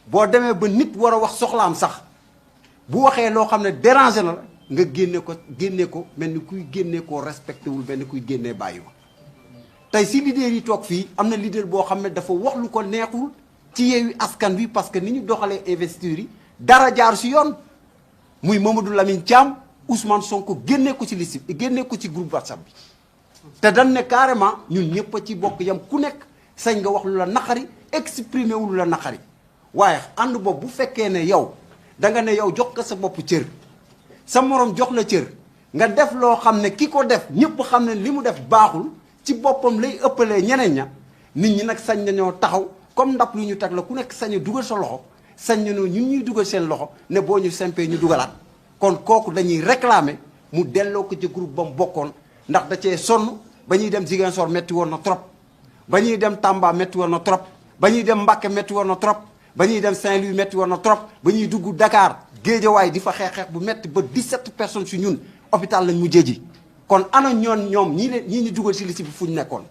boo demee ba nit war a wax soxlaam sax bu waxee loo xam ne déranger na la nga génne ko mel ni kuy génne koo respecté wul mel ni kuy génnee bàyyi ma tey si leader yi toog fii am na leader boo xam ne dafa wax lu ko neexul ci Yewwi Askan Wi parce que ni ñu doxalee investiture yi dara jaar si yoon muy Mamadou Lamine Thiam Ousmane Sonko génne ko ci liste bi génne ko ci groupe WhatsApp bi te dañ ne carrément ñun ñëpp a ci bokk yam ku nekk sañ nga wax lu la naqari exprimer wu lu la naqari waaye ànd boobu bu fekkee ne yow da nga ne yow jox ko sa bopp cër sa morom jox la cër nga def loo xam ne ki ko def ñëpp xam ne li mu def baaxul ci boppam lay ëppalee ñeneen ña nit ñi nag sañ nañoo taxaw comme ndap lu ñu teg la ku nekk sañ a dugal sa loxo sañ nañoo ñun ñuy dugal seen loxo ne boo ñu sempee ñu dugalaat kon kooku dañuy réclamer mu delloo ko ci groupe ba mu bokkoon ndax da cee sonn ba ñuy dem Ziguinchor metti woon na trop ba ñuy dem Tamba metti woon na trop ba ñuy dem Mbacké metti woon na trop ba ñuy dem Saint-Louis metti woon na trop ba ñuy dugg Dakar Guédiawaye di fa xeex bu metti ba 17 personnes si ñun hôpital lañ mujjee ji kon ana ñoom ñii ñu dugal si liste bi fu ñu nekkoon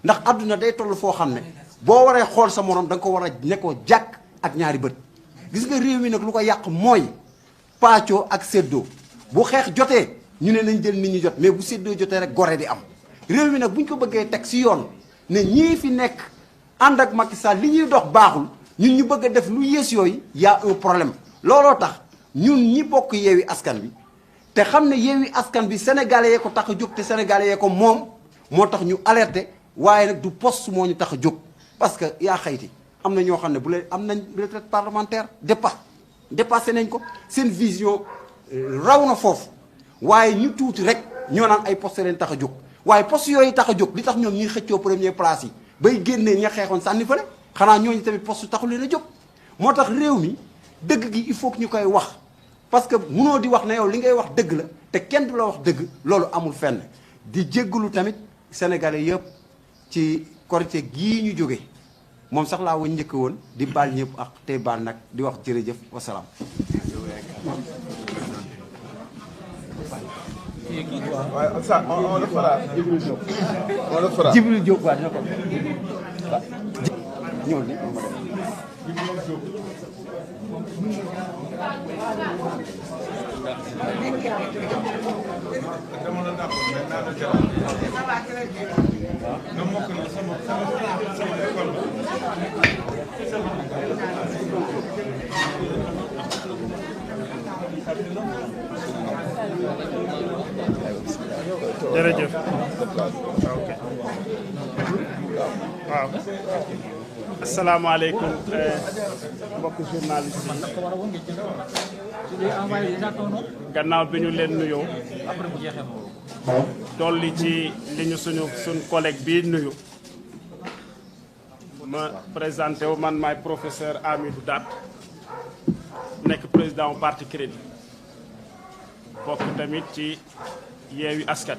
ndax adduna day toll foo xam ne boo waree xool sa morom da nga ko war a nekkoo jàkk ak ñaari bët gis nga réew mi nag lu ko yàq mooy paccoo ak séddoo bu xeex jotee ñu ne nañ jël nit ñi jot mais bu séddoo jotee rek gore di am réew mi nag bu ñu ko bëggee teg si yoon ne ñii fi nekk ànd ak Macky Sall li ñuy dox baaxul ñun ñu bëgg a def lu yées yooyu y a un problème looloo tax ñun ñi bokk Yewwi Askan Wi te xam ne Yewwi Askan Wi sénégalais yee ko tax a jóg te sénégalais yee ko moom moo tax ñu alerté waaye nag du poste moo ñu tax a jóg parce que yaa xayti am na ñoo xam ne bu leen am nañ retraite parlementaire dépassé nañ ko seen vision raw na foofu waaye ñu tuuti rek ñoo naan ay poste leen tax a jóg waaye poste yooyu tax a jóg li tax ñoom ñuy xëccoo première place yi bay génnee ña xeexoon sànni fële xanaa ñooñu tamit poste taxu leen a jóg moo tax réew mi dëgg gi il faut que ñu koy wax parce que munoo di wax ne yow li ngay wax dëgg la te kenn du la wax dëgg loolu amul fenn di jéggalu tamit sénégalais yëpp ci korité gii ñu jóge moom sax laa woon njëkk woon di baal ñëpp ak tey baal nag di wax jërëjëf wasalaam. waaw ça on le fera. Djibril Diop. On le fera. Djibril Diop waaw dina ko ñëw ni jërëjëf ok waaw asalaamaaleykum mbokk journaliste yi gannaaw bi ñu leen nuyoo dolli ci li ñu suñ collègue bi nuyu ma présenté wu man maay professeur Amidou Dat nekk président u parti Crédit bokk tamit ci Yewwi Askan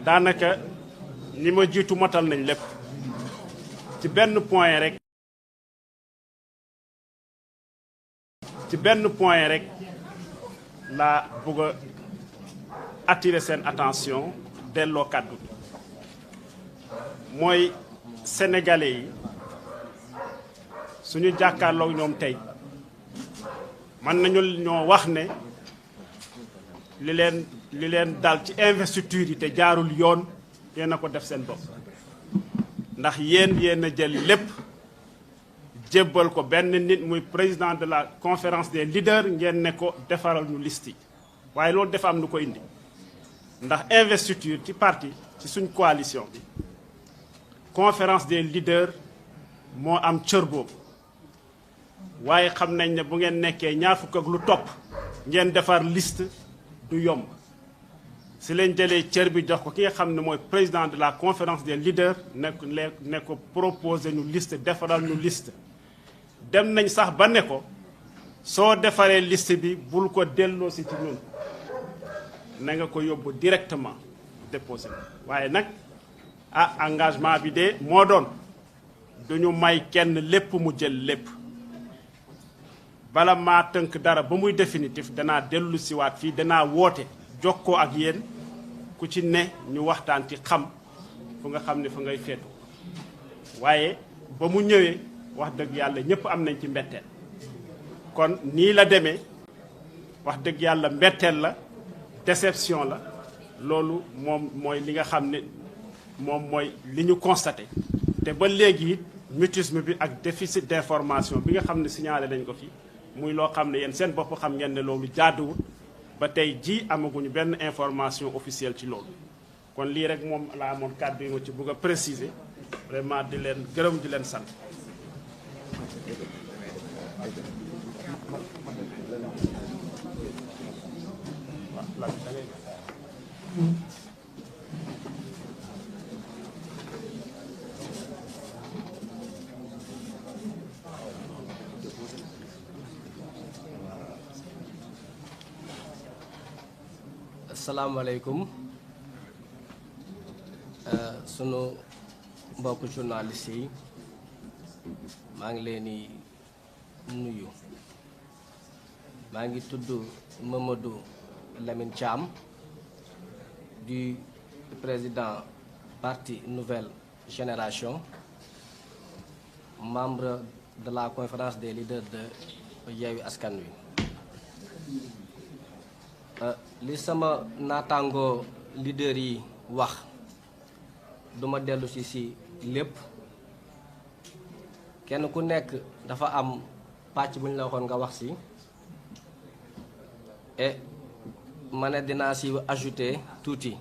daanaka ni ma jiitu matal nañ lépp ci benn point rek laa bëgg a attirer seen attention delloo kàddu mooy sénégalais yi suñu jàkkaarloog ñoom tey mën nañu ñoo wax ne li leen dal ci investiture yi te jaarul yoon yéen a ko def seen bopp ndax yéen a jël lépp jébbal ko benn nit muy président de la conférence des leaders ngeen ne ko defaral ñu liste yi waaye loolu dafa am lu ko indi ndax investiture ci parti ci suñ coalition bi conférence des leaders moo am cër boobu waaye xam nañ ne bu ngeen nekkee ñaar fukk ak lu topp ngeen defar liste du yomb si leen jëlee cër bi jox ko ki nga xam ne mooy président de la conférence des leaders ne ko proposé ñu liste defaral ñu liste dem nañ sax ba ne ko soo defaree liste bi bul ko delloo si ci ñun na nga ko yóbbu directement déposé waaye nag engagement bi de moo doon duñu may kenn lépp mu jël lépp bala maa tënk dara ba muy définitif danaa dellu siwaat fii danaa woote jokkoo ak yéen ku ci ne ñu waxtaan ci xam fu nga xam ne fa ngay feetu waaye ba mu ñëwee wax dëgg yàlla ñëpp am nañ ci mbetteel kon nii la demee wax dëgg yàlla mbetteel la déception la loolu moom mooy li nga xam ne moom mooy li ñu constaté te ba léegi it mutisme bi ak déficit d'information bi nga xam ne signalé nañ ko fi muy loo xam ne yéen seen bopp xam ngeen ne loolu jaaduwul ba tey ji amaguñu benn information officielle ci loolu kon lii rek moom laa amoon kàddu yi ma ci bëgg a préciser vraiment di leen gërëm di leen sant. asalaamaaleykum sunu mbokku journaliste yi maa ngi leen di nuyu maa ngi tudd Mamadou Lamine Thiam du président parti Nouvelle Génération membre de la conférence des leaders de Yewwi Askan Wi li sama naataango leader yi wax duma dellu si lépp kenn ku nekk dafa am pàcc bu ñu la waxoon nga wax si et ma ne dinaa si ajouter tuuti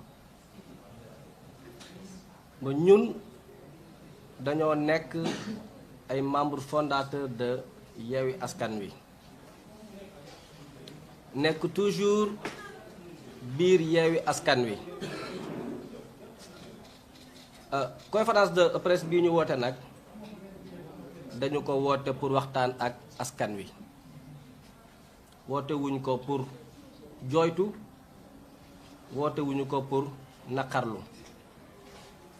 ba ñun dañoo nekk ay membres fondateurs de Yewwi Askan Wi nekk toujours biir Yewwi Askan Wi conférence de presse bii ñu woote nag dañu ko woote pour waxtaan ak askan wi woote wuñ ko pour jooytu woote wuñu ko pour naqarlu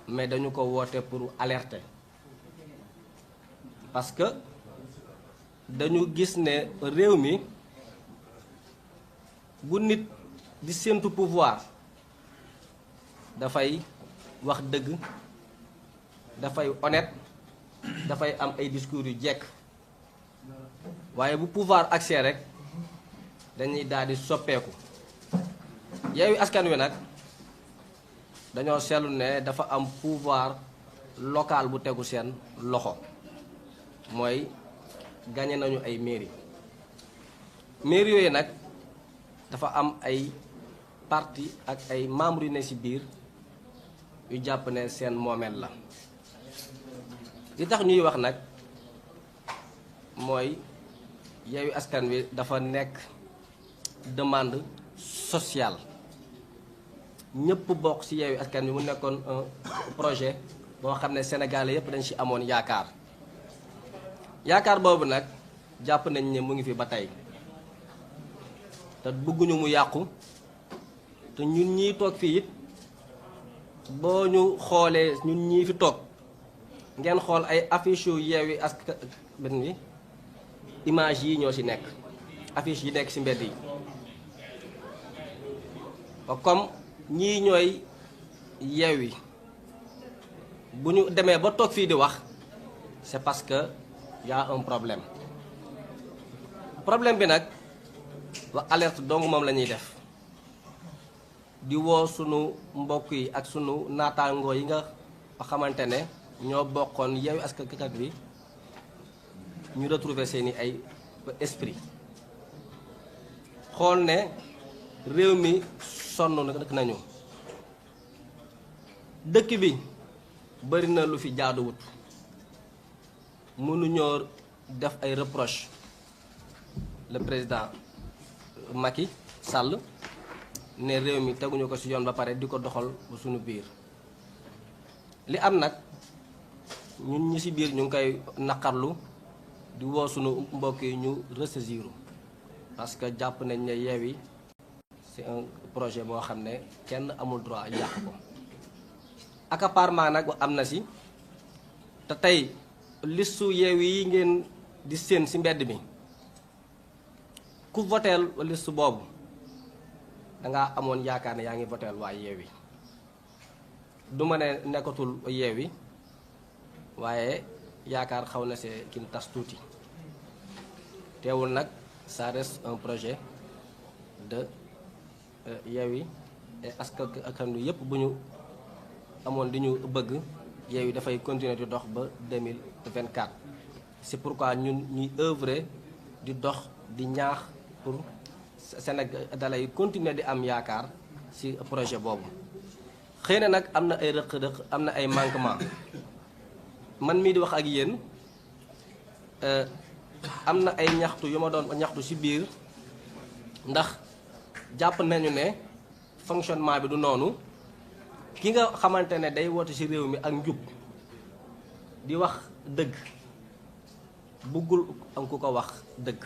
mais dañu ko woote pour alerter parce que dañu gis ne réew mi bu nit di séentu pouvoir dafay wax dëgg dafay honnête dafay am ay discours yu jekk waaye bu pouvoir accès rek dañuy daal di soppeeku Yewwi Askan Wi nag dañoo seetlu ne dafa am pouvoir local bu tegu seen loxo mooy gagné nañu ay mairie yooyu nag dafa am ay parti ak ay membres yu ne ci biir yu jàpp ne seen moomeel la li tax ñuy wax nag mooy Yewwi Askan Wi dafa nekk demande sociale ñëpp bokk ci Yewwi Askan Wi mu nekkoon un projet boo xam ne Sénégalais yëpp dañ ci amoon yaakaar boobu nag jàpp nañ ne mu ngi fi ba tey te bëgguñu mu yàqu te ñun ñiy toog fii it boo ñu xoolee ñun ñii fi toog ngeen xool ay affiche yu Yewwi Askan Wi image yi ñoo ci nekk affiche yi nekk ci mbedd yi comme ñii ñooy Yewwi bu ñu demee ba toog fii di wax c'est parce que y a un problème bi nag wa alerte dong moom la ñuy def di woo sunu mbokk yi ak sunu naataangoo yi nga xamante ne ñoo bokkoon Yewwi Askan Wi ñu retrouver seeni ay esprit xool ne réew mi sonn nañu dëkk bi bari na lu fi jaaduwut mënuñoo def ay reproches le président Macky Sall ne réew mi teguñu ko ci yoon ba pare di ko doxal bu suñu biir li am nag ñun ñi ci biir ñu ngi koy naqarlu di woo sunu mbokk yi ñu ressaisir parce que jàpp nañ ne Yewwi c'est un projet boo xam ne kenn amul droit yàq ko accaparement nag am na ci te tey listu Yewwi yi ngeen di séen ci mbedd mi ku voteel liste boobu dangaa amoon yaakaar ne yaa ngi voteel waa Yewwi du ma ne nekkatul Yewwi waaye yaakaar xaw na see kin tas tuuti teewul nag ça reste un projet de Yewwi et Askan Wi yëpp bu ñu amoon di ñu bëgg Yewwi dafay continuer di dox ba 2024 c'est pourquoi ñun ñuy œuvrer di dox di ñaax pour Sénégalais yi continuer di am yaakaar ci projet boobu xëy na nag am na ay rëq-rëq am na ay manquement man mii di wax ak yéen am na ay ñaxtu yu ma doon ñaxtu ci biir ndax jàpp nañu ne fonctionnement bi du noonu ki nga xamante ne day woote ci réew mi ak njub di wax dëgg bëggul am ku ko wax dëgg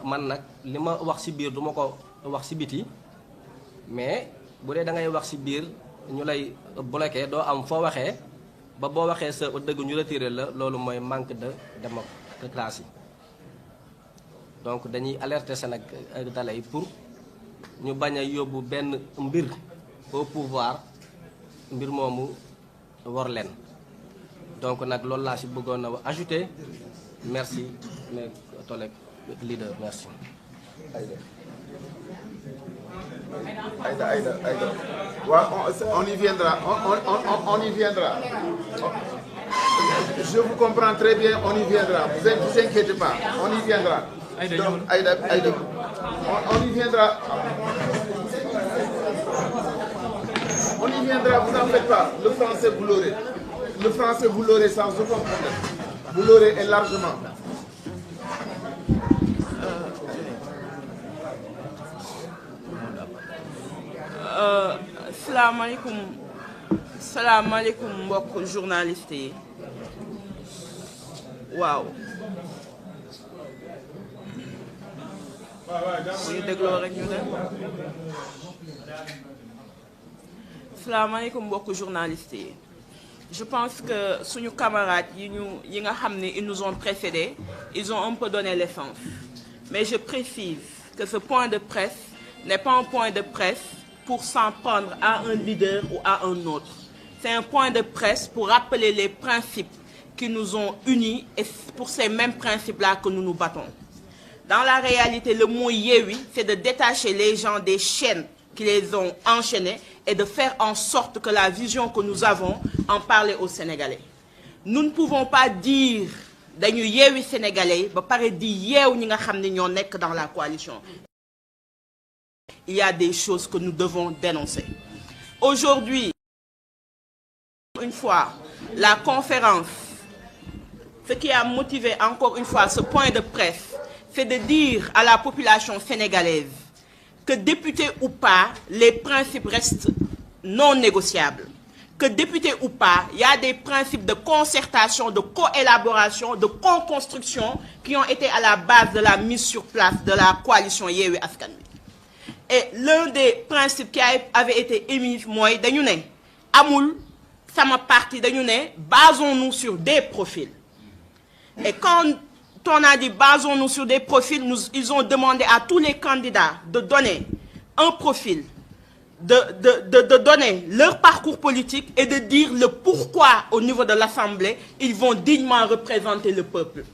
man nag li ma wax ci biir du ma ko wax ci biti mais bu dee da ngay wax ci biir ñu lay bloqué doo am foo waxee ba boo waxee sa dëgg ñu retiré la loolu mooy manque de démocratie donc dañuy alerter Sénégalais yi pour ñu bañ a yóbbu benn mbir au pouvoir mbir moomu war leen donc nag loolu laa ci bëggoon a ajouter merci mes collègues leaders merci. Aïda. Ouais, on y viendra. On y viendra. Je vous comprends très bien, on y viendra. Vous inquiétez pas, on y viendra. Donc, Aïda. On y viendra. On y viendra, vous n'en faites pas. Le français, vous l'aurez. Le français, vous l'aurez sans aucun problème. Vous l'aurez et largement. salaamaaleykum mbokk journaliste yi waaw ñu dégloo rek ñu dem. Salaamaaleykum mbokku journalistes yi. Je pense que suñu camarades yi nga xam ne ils nous ont précédés, ils ont un peu donné l'essence. Mais je précise que ce point de presse n'est pas un point de presse pour s'en prendre à un leader ou à un autre. C'est un point de presse pour rappeler les principes qui nous ont unis et pour ces mêmes principes-là que nous nous battons. Dans la réalité, le mot Yewwi, c'est de détacher les gens des chaînes qui les ont enchaînés et de faire en sorte que la vision que nous avons en parle aux Sénégalais. Nous ne pouvons pas dire dañu Yewwi Sénégalais ba pare di yeew ñi nga xam ne ñoo nekk dans la coalition. Il y a des choses que nous devons dénoncer. Aujourd'hui, une fois, la conférence, ce qui a motivé encore une fois ce point de presse, c'est de dire à la population sénégalaise que député ou pas, les principes restent non négociables. Que député ou pas, il y a des principes de concertation, de coélaboration, de co-construction qui ont été à la base de la mise sur place de la coalition Yewwi Askan Wi. Et l'un des principes qui avait été émis, moi, dañu ne amul sama parti dañu ne basons-nous sur des profils. Et quand on a dit basons-nous sur des profils, ils ont demandé à tous les candidats de donner un profil, de donner leur parcours politique et de dire le pourquoi au niveau de l'Assemblée, ils vont dignement représenter le peuple.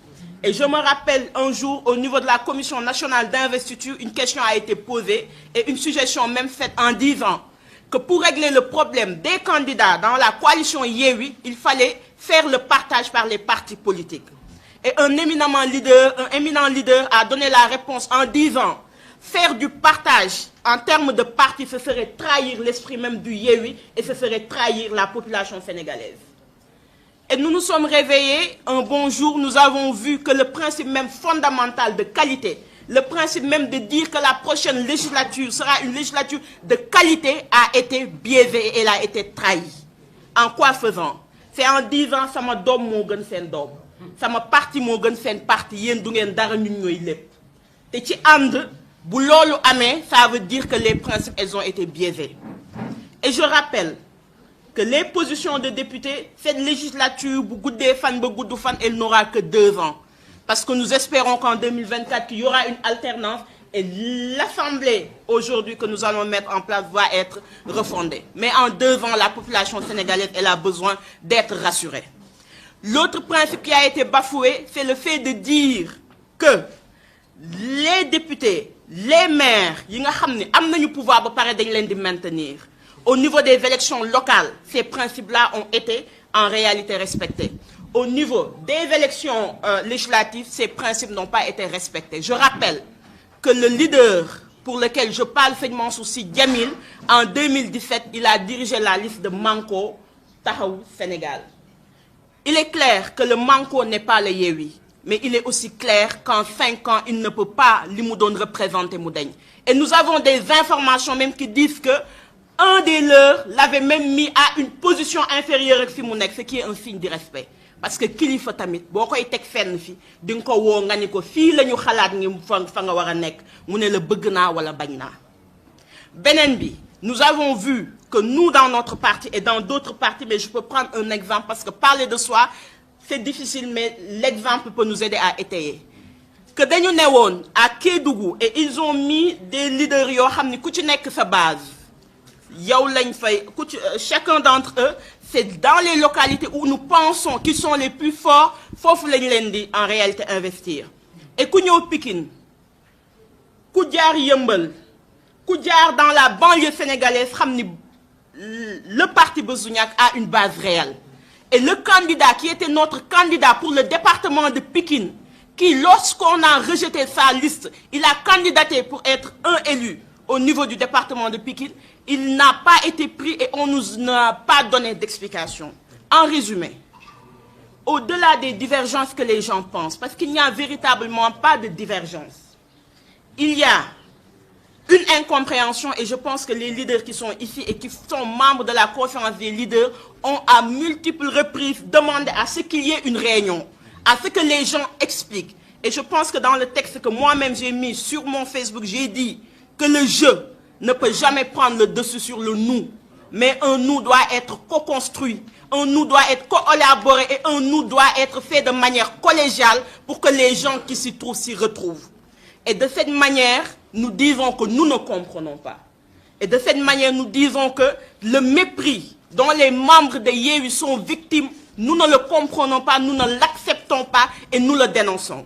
Et je me rappelle un jour, au niveau de la Commission nationale d'investiture, une question a été posée et une suggestion même faite en disant que pour régler le problème des candidats dans la coalition Yewwi, il fallait faire le partage par les partis politiques. Et un éminent leader a donné la réponse en disant faire du partage en termes de partis, ce serait trahir l'esprit même du Yewwi et ce serait trahir la population sénégalaise. Et nous nous sommes réveillés un bon jour, nous avons vu que le principe même fondamental de qualité, le principe même de dire que la prochaine législature sera une législature de qualité a été biaisé et elle a été trahie. En quoi faisant? C'est en disant sama doom moo gën seen doom, sama parti moo gën seen parti, yéen du ngeen dara ñun ñooy lépp. Te ci ànd bu loolu amee, ça veut dire que les principes elles ont été biaisés. Et je rappelle que les positions de députés, cette législature, elle n'aura que 2 ans. Parce que nous espérons qu'en 2024, il y aura une alternance et l'Assemblée, aujourd'hui, que nous allons mettre en place, va être refondée. Mais en 2 ans, la population sénégalaise, elle a besoin d'être rassurée. L'autre principe qui a été bafoué, c'est le fait de dire que les députés, les maires, ils ont le pouvoir de maintenir. Au niveau des élections locales, ces principes-là ont été en réalité respectés. Au niveau des élections législatives, ces principes n'ont pas été respectés. Je rappelle que le leader pour lequel je parle, Seigne Mansour Sy Djamil, en 2017, il a dirigé la liste de Manko Taxawu Sénégal. Il est clair que le Manko n'est pas le Yewwi, mais il est aussi clair qu'en 5 ans, il ne peut pas l'Imoudon représenter Moudaigne. Et nous avons des informations même qui disent que un des leurs l'avait même mis à une position inférieure à Fimounek, ce qui est un signe de respect. Parce que kilifa tamit bokoy tek fenn fi ding ko wo nga ni ko fi lañu xalaat ngi fa nga wara nek mu ne le bëgg na wala bañ na. Benen bi, nous avons vu que nous dans notre parti et dans d'autres partis, mais je peux prendre un exemple parce que parler de soi c'est difficile, mais l'exemple peut nous aider à étayer. Que dañu néwon à Kédougou et ils ont mis des leaders yo xamni ku ci nek sa base. Chacun d'entre eux, c'est dans les localités où nous pensons qu'ils sont les plus forts, faut en réalité investir. Et Kounyo Pikine, Koudjar Yembel, Koudjar dans la banlieue sénégalaise, le parti Bezouniak a une base réelle. Et le candidat qui était notre candidat pour le département de Pikine, qui lorsqu'on a rejeté sa liste, il a candidaté pour être un élu au niveau du département de Pikine, il n'a pas été pris et on ne nous a pas donné d'explication. En résumé, au-delà des divergences que les gens pensent, parce qu'il n'y a véritablement pas de divergence, il y a une incompréhension et je pense que les leaders qui sont ici et qui sont membres de la conférence des leaders ont à multiples reprises demandé à ce qu'il y ait une réunion à ce que les gens expliquent. Et je pense que dans le texte que moi-même j'ai mis sur mon Facebook, j'ai dit que le je ne peut jamais prendre le dessus sur le nous. Mais un nous doit être co-construit, un nous doit être collaboré et un nous doit être fait de manière collégiale pour que les gens qui s'y trouvent s'y retrouvent. Et de cette manière, nous disons que nous ne comprenons pas. Et de cette manière, nous disons que le mépris dont les membres de Yewwi sont victimes, nous ne le comprenons pas, nous ne l'acceptons pas et nous le dénonçons.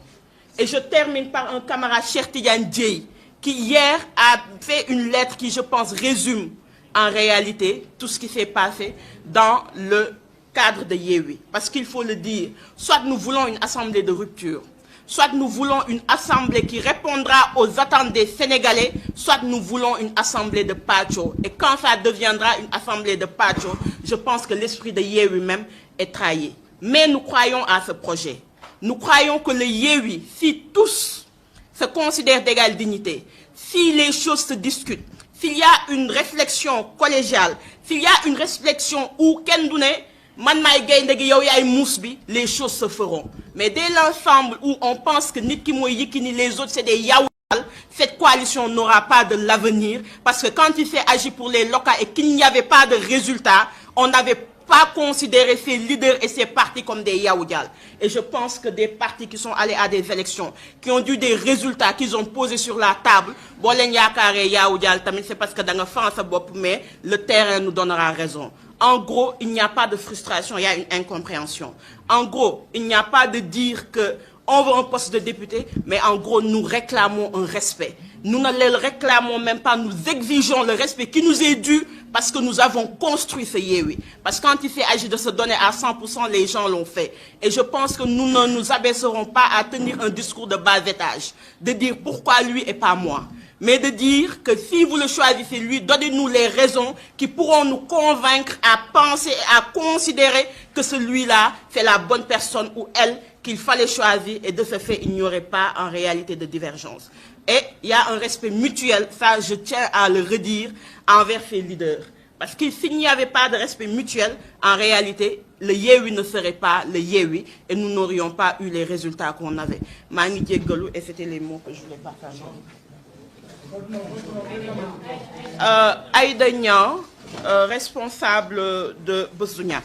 Et je termine par un camarade, Cheikh Tidiane Dièye, qui hier a fait une lettre qui, je pense, résume en réalité tout ce qui s'est passé dans le cadre de Yewwi. Parce qu'il faut le dire, soit nous voulons une assemblée de rupture, soit nous voulons une assemblée qui répondra aux attentes des Sénégalais, soit nous voulons une assemblée de Pacho. Et quand ça deviendra une assemblée de Pacho, je pense que l'esprit de Yewwi même est trahi. Mais nous croyons à ce projet. Nous croyons que le Yewwi, si tous se considèrent d'égale dignité, si les choses se discutent, s'il y a une réflexion collégiale, s'il y a une réflexion où Kendouné, les choses se feront. Mais dès l'ensemble où on pense que Nitki Yikini, les autres, c'est des yaoudal, cette coalition n'aura pas de l'avenir. Parce que quand il s'est agi pour les locaux et qu'il n'y avait pas de résultat, on n'avait pas considéré ces leaders et ces partis comme des yaoudal. Et je pense que des partis qui sont allés à des élections, qui ont eu des résultats qu'ils ont posés sur la table, c'est parce que dans la France, mais le terrain nous donnera raison. En gros, il n'y a pas de frustration, il y a une incompréhension. En gros, il n'y a pas de dire qu'on veut un poste de député, mais en gros, nous réclamons un respect. Nous ne le réclamons même pas, nous exigeons le respect qui nous est dû parce que nous avons construit ce Yewwi. Parce que quand il s'est agi de se donner à 100%, les gens l'ont fait. Et je pense que nous ne nous abaisserons pas à tenir un discours de bas étage, de dire pourquoi lui et pas moi. Mais de dire que si vous le choisissez lui, donnez-nous les raisons qui pourront nous convaincre à penser, à considérer que celui-là, c'est la bonne personne ou elle qu'il fallait choisir et de ce fait, il n'y aurait pas en réalité de divergence. Et il y a un respect mutuel, ça je tiens à le redire, envers ces leaders. Parce que s'il n'y avait pas de respect mutuel, en réalité, le Yewwi ne serait pas le Yewwi et nous n'aurions pas eu les résultats qu'on avait. Mani Diegolou, et c'était les mots que je voulais partager. Aïda Niang, responsable de Bosuniak.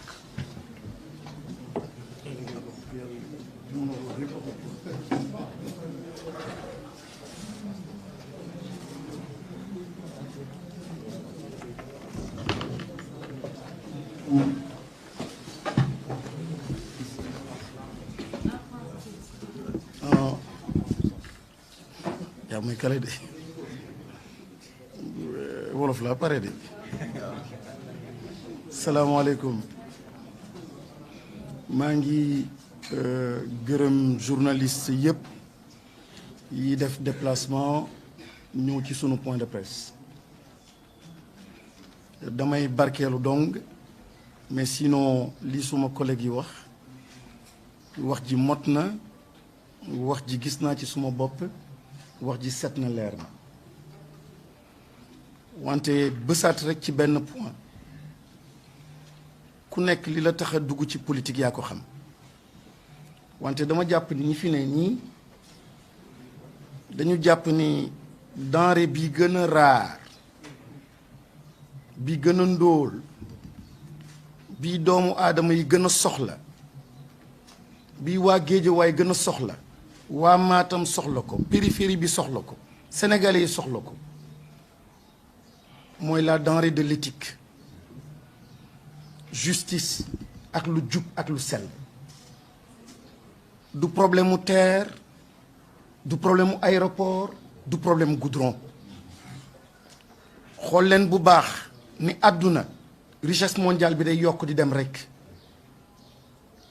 yaa muy kale de wolof la pare de salaamaaleykum maa ngi gërëm journaliste yëpp yi def déplacement ñëw ci sunu point de presse damay barkeelu dong mais sinon li suma collègue yi wax ji mot na wax ji gis naa ci suma bopp wax ji set na leer na wante bësaat rek ci benn point ku nekk li la tax a dugg ci politique yaa ko xam wante dama jàpp ni ñi fi ne nii dañu jàpp ni denrée bi gën a raar bi gën a ndóol bi doomu aadama yi gën a soxla bi waa Géejawaay gën a soxla waa Matam soxla ko périphérie bi soxla ko sénégalais yi soxla ko mooy la denrée de l'éthique justice ak lu jub ak lu sell du problème mu terre du problème mu aéroport du problème mu goudron xool leen bu baax ni àdduna richesse mondiale bi day yokk di dem rekk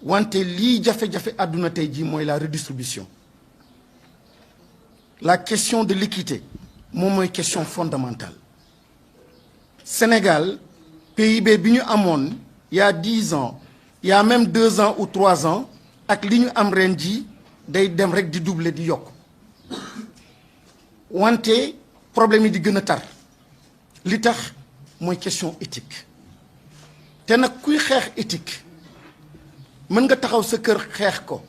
wante lii jafe-jafe àdduna tey jii mooy la redistribution la question de l'équité moom mooy question fondamentale Sénégal PIB bi ñu amoon il y a 10 ans il y a même 2 ans ou 3 ans ak li ñu am ren ji day dem rek di doubler di yokk wante problème yi di gën a tar li tax mooy question éthique te nag kuy xeex éthique mën nga taxaw sa kër xeex ko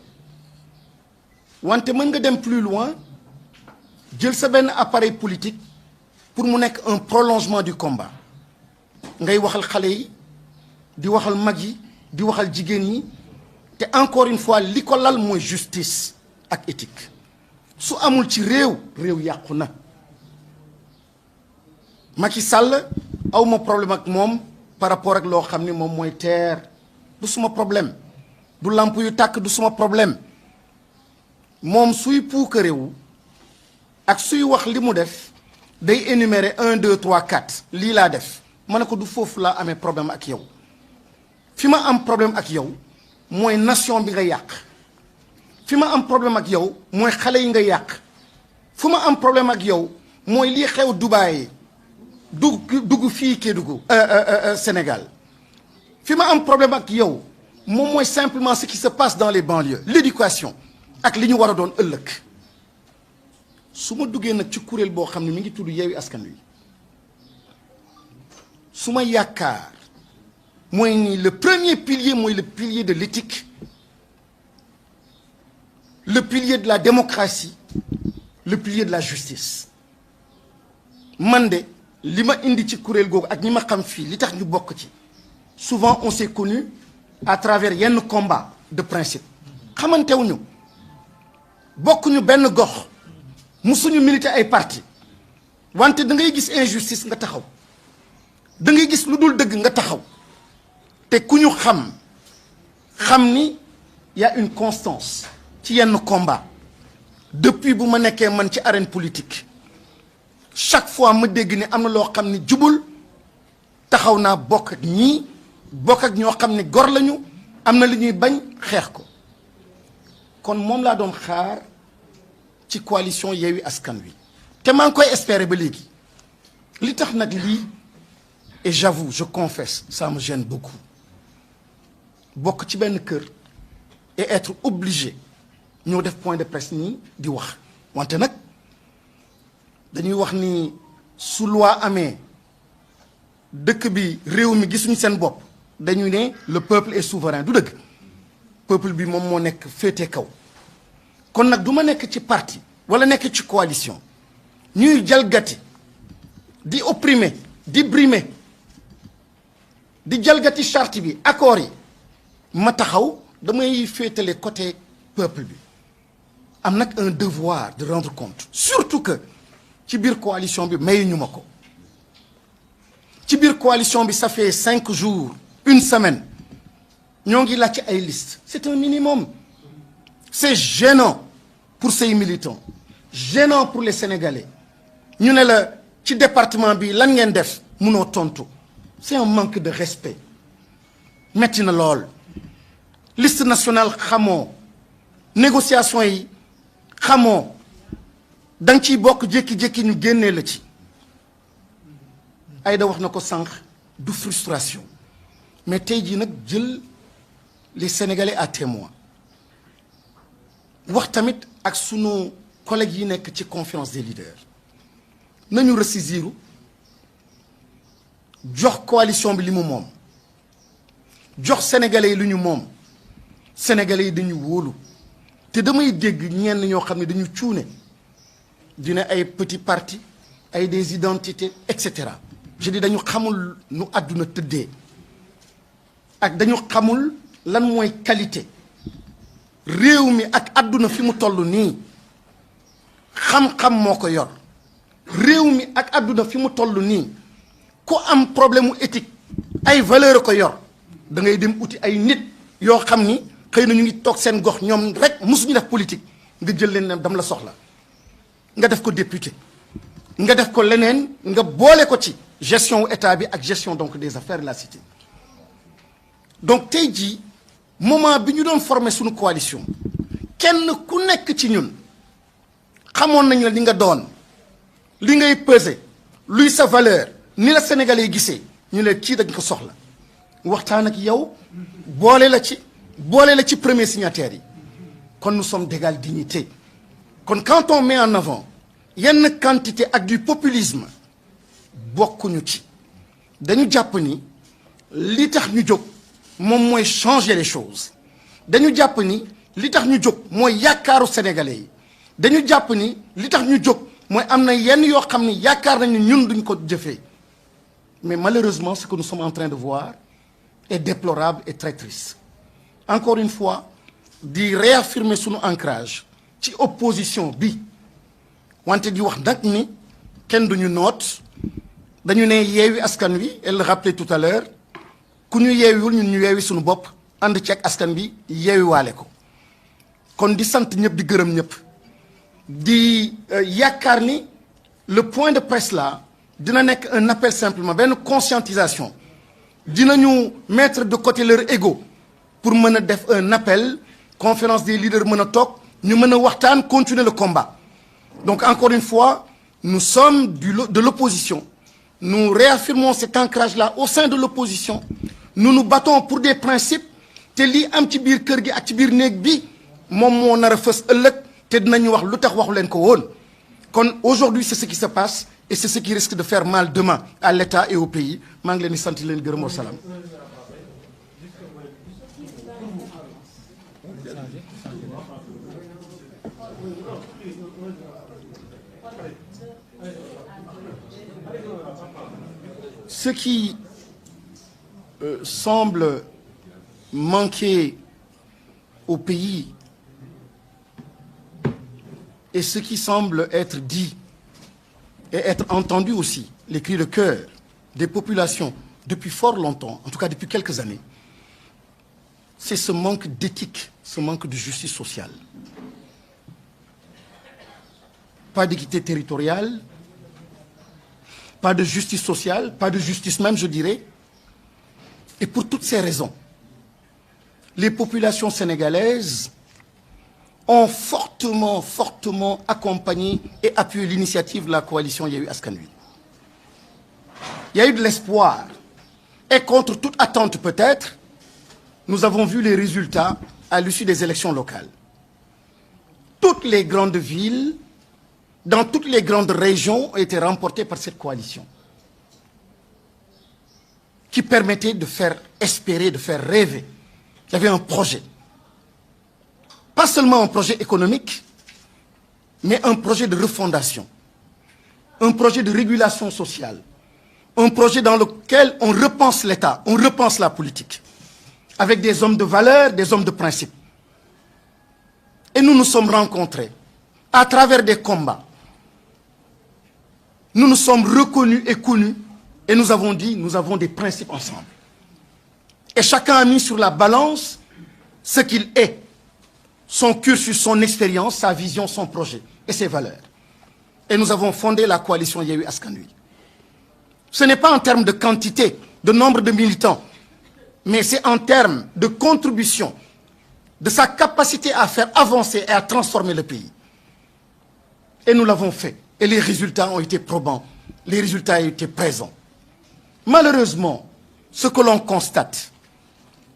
wante mën nga dem plus loin jël sa benn appareil politique pour mu nekk un prolongement du combat ngay waxal xale yi di waxal mag yi di waxal jigéen ñi te encore une fois li ko lal mooy justice ak éthique su amul ci réew yàqu na Macky Sall awma problème ak moom par rapport ak loo xam ni moom mooy terre du suma problème du lamp yu tàkk du suma problème moom suy puukarewu ak suy wax li mu def day énumérer 1 2 3 4 lii laa def ma ne ko du foofu laa amee problème ak yow fi ma am problème ak yow mooy nation bi nga yàq fi ma am problème ak yow mooy xale yi nga yàq fu ma am problème ak yow mooy lii xew Dubaï dugg fii Kédougou Sénégal fi ma am problème ak yow moom mooy simplement ce qui se passe dans les banlieues l'éducation ak li ñu war a doon ëllëg su ma duggee nag ci kuréel boo xam ne mi ngi tudd Yewwi Askan Wi su ma yaakaar mooy ni le premier pilier mooy le pilier de l'éthique le pilier de la démocratie le pilier de la justice man de li ma indi ci kuréel googu ak ñi ma xam fii li tax ñu bokk ci souvent on s'est connu à travers yenn combat de principe xamantewuñu bokkuñu benn gox musuñu militer ay parti wante da ngay gis injustice nga taxaw da ngay gis lu dul dëgg nga taxaw te ku ñu xam ni y a une constance ci yenn combat depuis bu ma nekkee man ci arène politique chaque fois ma dégg ni am na loo xam ni jubul taxaw naa bokk ak ñii bokk ak ñoo xam ni gor lañu am na li ñuy bañ xeex ko kon moom laa doon xaar ci coalition Yewwi Askan Wi te maa ngi koy espérer ba léegi li tax nag lii et j'avoue je confesse ça me gêne beaucoup bokk ci benn kër et être obligé ñoo def point de presse nii di wax wante nag dañuy wax ni su loi amee dëkk bi réew mi gisuñu seen bopp dañuy ne le peuple est souverain du dëgg peuple bi moom moo nekk féete kaw kon nag du ma nekk ci parti wala nekk ci coalition ñuy jalgati di opprimer di brimer di jalgati charte bi accords yi ma taxaw damay féetale côté peuple bi am nag un devoir de rendre compte surtout que ci biir coalition bi mayuñu ma ko ci biir coalition bi ça fait 5 jours une semaine ñoo ngi laaj ci ay liste c'est un minimum c'est gênant pour ces militants gênant pour les Sénégalais ñu ne la ci département bi lan ngeen def munoo tontu c'est un manque de respect metti na lool liste nationale xamoo négociation yi xamoo danga ciy bokk jékki-jékki ñu génnee la ci Aïda wax na ko sànq du frustration mais tey jii nag jël les Sénégalais à témoin wax tamit ak sunu collègues yi nekk ci conférence des leaders nañu ressaisiru jox coalition bi li mu moom jox sénégalais yi lu ñu moom sénégalais yi dañu wóolu te damay dégg ñenn ñoo xam ne dañu cuune dina ay petit parti ay des identités et cetera je dis dañu xamul nu àdduna tëddee ak dañu xamul lan mooy qualité réew mi ak àdduna fi mu toll nii xam-xam moo ko yor réew mi ak àdduna fi mu toll nii ku am problème mu éthique ay valeur ko yor da ngay dem uti ay nit yoo xam ni xëy na ñu ngi toog seen gox ñoom rek mosuñu def politique nga jël leen ne dam la soxla nga def ko député nga def ko leneen nga boole ko ci gestion wu état bi ak gestion donc des affaires de la cité donc tey jii moment bi ñu doon former suñu coalition kenn ku nekk ci ñun xamoon nañ la li nga doon li ngay peser luy sa valeur ni la Sénégalais yi gisee ñu ne kii dañ ko soxla waxtaan ak yow boole la ci premier signataire yi kon nous sommes d'égale dignité kon quand on met en avant yenn quantité ak du populisme bokkuñu ci dañu jàpp ni li tax ñu jóg moom mooy changer les choses dañu jàpp ni li tax ñu jóg mooy yaakaaru sénégalais yi dañu jàpp ni li tax ñu jóg mooy am na yenn yoo xam ni yaakaar nañu ñun duñ ko jëfee mais malheureusement ce que nous sommes en train de voir est déplorable et très triste. Encore une fois di réaffirmer sunu ancrage ci opposition bi wante di wax nag ni kenn duñu noot dañu ne yeewi askan wi elle le rappelait tout à l'heure ku ñu yeewiwul ñun ñu yeewi suñu bopp ànd ci ak askan bi yeewi waale ko kon di sant ñëpp di gërëm ñëpp di yaakaar ni le point de presse là dina nekk un appel simplement benn conscientisation dinañu mettre de côté leur ego pour mën a def un appel conférence des leaders mën a toog ñu mën a waxtaan continuer le combat. Donc encore une fois nous sommes de l'opposition, nous réaffirmons cet ancrage là au sein de l'opposition, nous nous battons pour des principes te lii am ci biir kër gi ak ci biir néeg bi moom moo nar a fës ëllëg te dinañu wax lu tax waxu leen ko woon. Kon aujourd'hui c'est ce qui se passe et c'est ce qui risque de faire mal demain à l'État et au pays. maa ngi leen di sant leen gërëm wa salaam. Ce qui semble manquer au pays et ce qui semble être dit et être entendu aussi, les cris de cœur des populations depuis fort longtemps, en tout cas depuis quelques années, c'est ce manque d'éthique, ce manque de justice sociale. Pas d'équité territoriale, pas de justice sociale, pas de justice même, je dirais. Et pour toutes ces raisons, les populations sénégalaises ont fortement accompagné et appuyé l'initiative de la coalition Yewwi Askan Wi. Il y a eu de l'espoir. Et contre toute attente peut-être, nous avons vu les résultats à l'issue des élections locales. Toutes les grandes villes, dans toutes les grandes régions, ont été remportées par cette coalition qui permettait de faire espérer, de faire rêver. Il y avait un projet. Pas seulement un projet économique, mais un projet de refondation, un projet de régulation sociale, un projet dans lequel on repense l'État, on repense la politique, avec des hommes de valeur, des hommes de principe. Et nous nous sommes rencontrés à travers des combats. Nous nous sommes reconnus et connus et nous avons dit, nous avons des principes ensemble. Et chacun a mis sur la balance ce qu'il est, son cursus, son expérience, sa vision, son projet et ses valeurs. Et nous avons fondé la coalition Yewwi Askan Wi. Ce n'est pas en termes de quantité, de nombre de militants, mais c'est en termes de contribution, de sa capacité à faire avancer et à transformer le pays. Et nous l'avons fait. Et les résultats ont été probants. Les résultats ont été présents. Malheureusement, ce que l'on constate,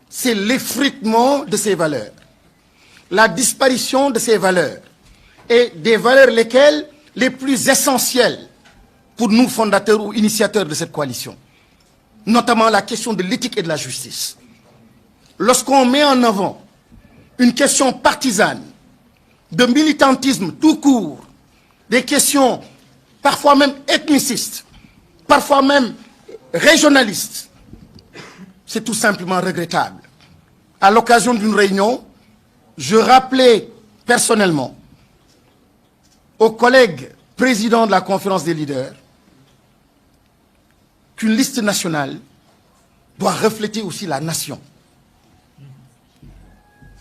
c'est l'effritement de ces valeurs, la disparition de ces valeurs, et des valeurs lesquelles les plus essentielles pour nous, fondateurs ou initiateurs de cette coalition, notamment la question de l'éthique et de la justice. Lorsqu'on met en avant une question partisane, de militantisme tout court, des questions parfois même ethnicistes, parfois même régionalistes, c'est tout simplement regrettable. À l'occasion d'une réunion, je rappelais personnellement aux collègues présidents de la conférence des leaders qu'une liste nationale doit refléter aussi la nation.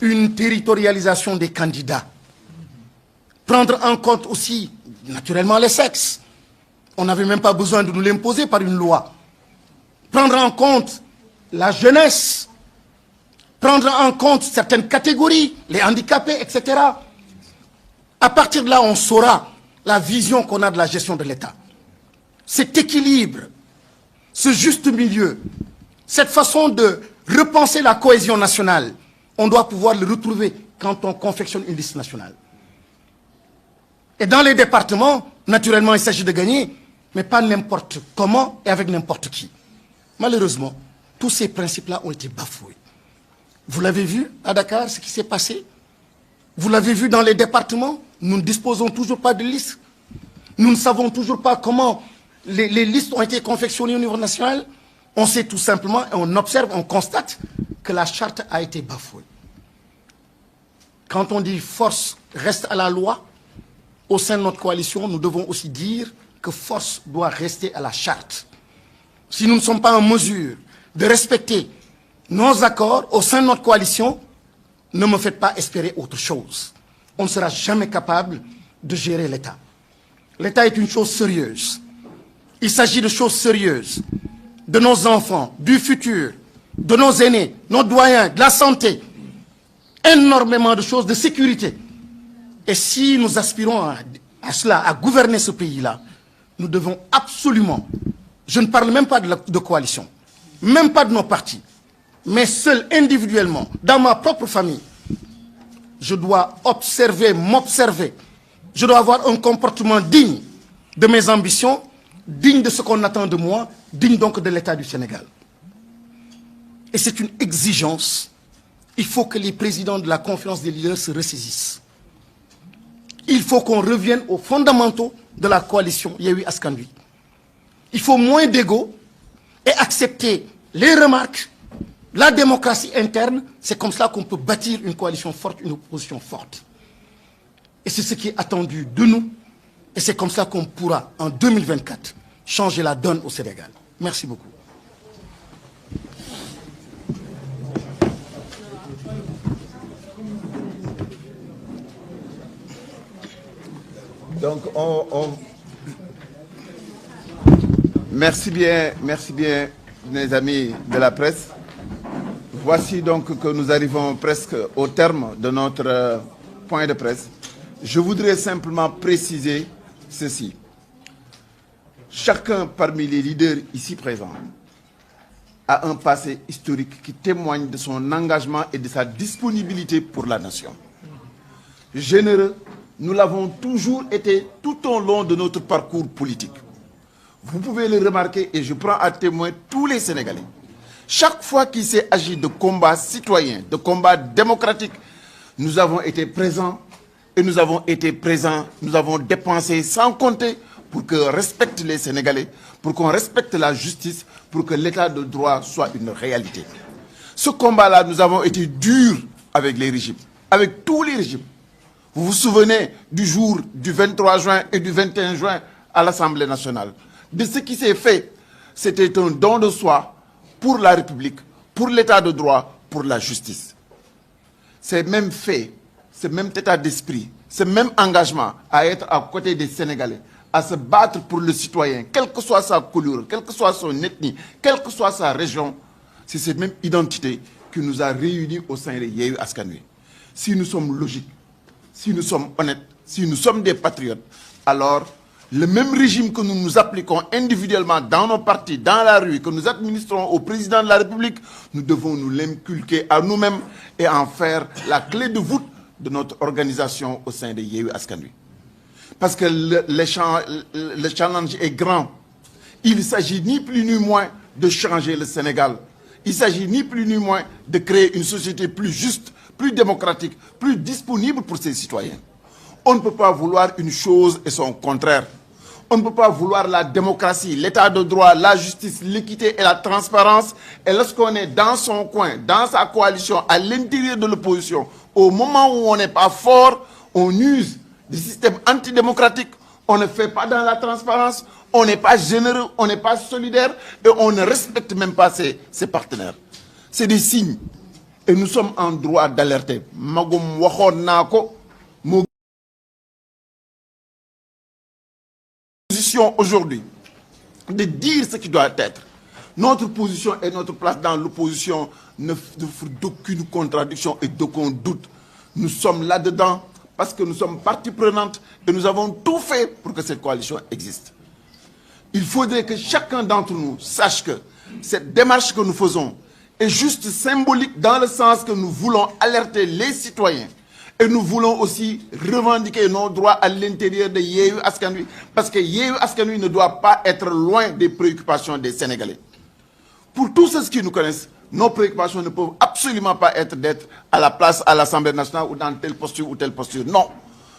Une territorialisation des candidats. Prendre en compte aussi, naturellement, les sexes. On n'avait même pas besoin de nous l'imposer par une loi. Prendre en compte la jeunesse. Prendre en compte certaines catégories, les handicapés, etc. À partir de là, on saura la vision qu'on a de la gestion de l'État. Cet équilibre, ce juste milieu, cette façon de repenser la cohésion nationale, on doit pouvoir le retrouver quand on confectionne une liste nationale. Et dans les départements, naturellement, il s'agit de gagner, mais pas n'importe comment et avec n'importe qui. Malheureusement, tous ces principes-là ont été bafoués. Vous l'avez vu à Dakar, ce qui s'est passé. Vous l'avez vu dans les départements, nous ne disposons toujours pas de liste. Nous ne savons toujours pas comment les listes ont été confectionnées au niveau national. On sait tout simplement, et on observe, on constate que la charte a été bafouée. Quand on dit force reste à la loi, au sein de notre coalition, nous devons aussi dire que force doit rester à la charte. Si nous ne sommes pas en mesure de respecter nos accords au sein de notre coalition, ne me faites pas espérer autre chose. On ne sera jamais capable de gérer l'État. L'État est une chose sérieuse. Il s'agit de choses sérieuses, de nos enfants, du futur, de nos aînés, nos doyens, de la santé, énormément de choses, de sécurité. Et si nous aspirons à cela, à gouverner ce pays-là, nous devons absolument, je ne parle même pas de coalition, même pas de nos partis, mais seul, individuellement, dans ma propre famille, je dois observer, m'observer. Je dois avoir un comportement digne de mes ambitions, digne de ce qu'on attend de moi, digne donc de l'État du Sénégal. Et c'est une exigence. Il faut que les présidents de la conférence des leaders se ressaisissent. Il faut qu'on revienne aux fondamentaux de la coalition Yewwi Askan Wi. Il faut moins d'ego et accepter les remarques, la démocratie interne. C'est comme cela qu'on peut bâtir une coalition forte, une opposition forte. Et c'est ce qui est attendu de nous. Et c'est comme ça qu'on pourra, en 2024, changer la donne au Sénégal. Merci beaucoup. Donc, merci bien, mes amis de la presse. Voici donc que nous arrivons presque au terme de notre point de presse. Je voudrais simplement préciser ceci. Chacun parmi les leaders ici présents a un passé historique qui témoigne de son engagement et de sa disponibilité pour la nation. Généreux, nous l'avons toujours été tout au long de notre parcours politique. Vous pouvez le remarquer et je prends à témoin tous les Sénégalais. Chaque fois qu'il s'est agi de combats citoyens, de combats démocratiques, nous avons été présents et nous avons dépensé sans compter pour que respectent les Sénégalais, pour qu'on respecte la justice, pour que l'état de droit soit une réalité. Ce combat-là, nous avons été durs avec les régimes, avec tous les régimes. Vous vous souvenez du jour du 23 juin et du 21 juin à l'Assemblée nationale. De ce qui s'est fait, c'était un don de soi pour la République, pour l'état de droit, pour la justice. Ces mêmes faits, ce même état d'esprit, ce même engagement à être à côté des Sénégalais, à se battre pour le citoyen, quelle que soit sa couleur, quelle que soit son ethnie, quelle que soit sa région, c'est cette même identité qui nous a réunis au sein de Yewwi Askan Wi. Si nous sommes logiques, si nous sommes honnêtes, si nous sommes des patriotes, alors le même régime que nous nous appliquons individuellement dans nos partis, dans la rue, que nous administrons au président de la République, nous devons nous l'inculquer à nous-mêmes et en faire la clé de voûte de notre organisation au sein de Yewwi Askan Wi. Parce que le challenge est grand. Il ne s'agit ni plus ni moins de changer le Sénégal. Il s'agit ni plus ni moins de créer une société plus juste, plus démocratique, plus disponible pour ses citoyens. On ne peut pas vouloir une chose et son contraire. On ne peut pas vouloir la démocratie, l'état de droit, la justice, l'équité et la transparence. Et lorsqu'on est dans son coin, dans sa coalition, à l'intérieur de l'opposition, au moment où on n'est pas fort, on use du système antidémocratique, on ne fait pas dans la transparence, on n'est pas généreux, on n'est pas solidaire et on ne respecte même pas ses partenaires. C'est des signes. Et nous sommes en droit d'alerter. Magum waxon nako mo position aujourd'hui de dire ce qui doit être. Notre position et notre place dans l'opposition ne souffrent d'aucune contradiction et d'aucun doute. Nous sommes là-dedans parce que nous sommes partie prenante et nous avons tout fait pour que cette coalition existe. Il faudrait que chacun d'entre nous sache que cette démarche que nous faisons est juste symbolique dans le sens que nous voulons alerter les citoyens et nous voulons aussi revendiquer nos droits à l'intérieur de Yewwi Askan Wi parce que Yewwi Askan Wi ne doit pas être loin des préoccupations des Sénégalais. Pour tous ceux qui nous connaissent, nos préoccupations ne peuvent absolument pas être d'être à la place à l'Assemblée nationale ou dans telle posture ou telle posture. Non.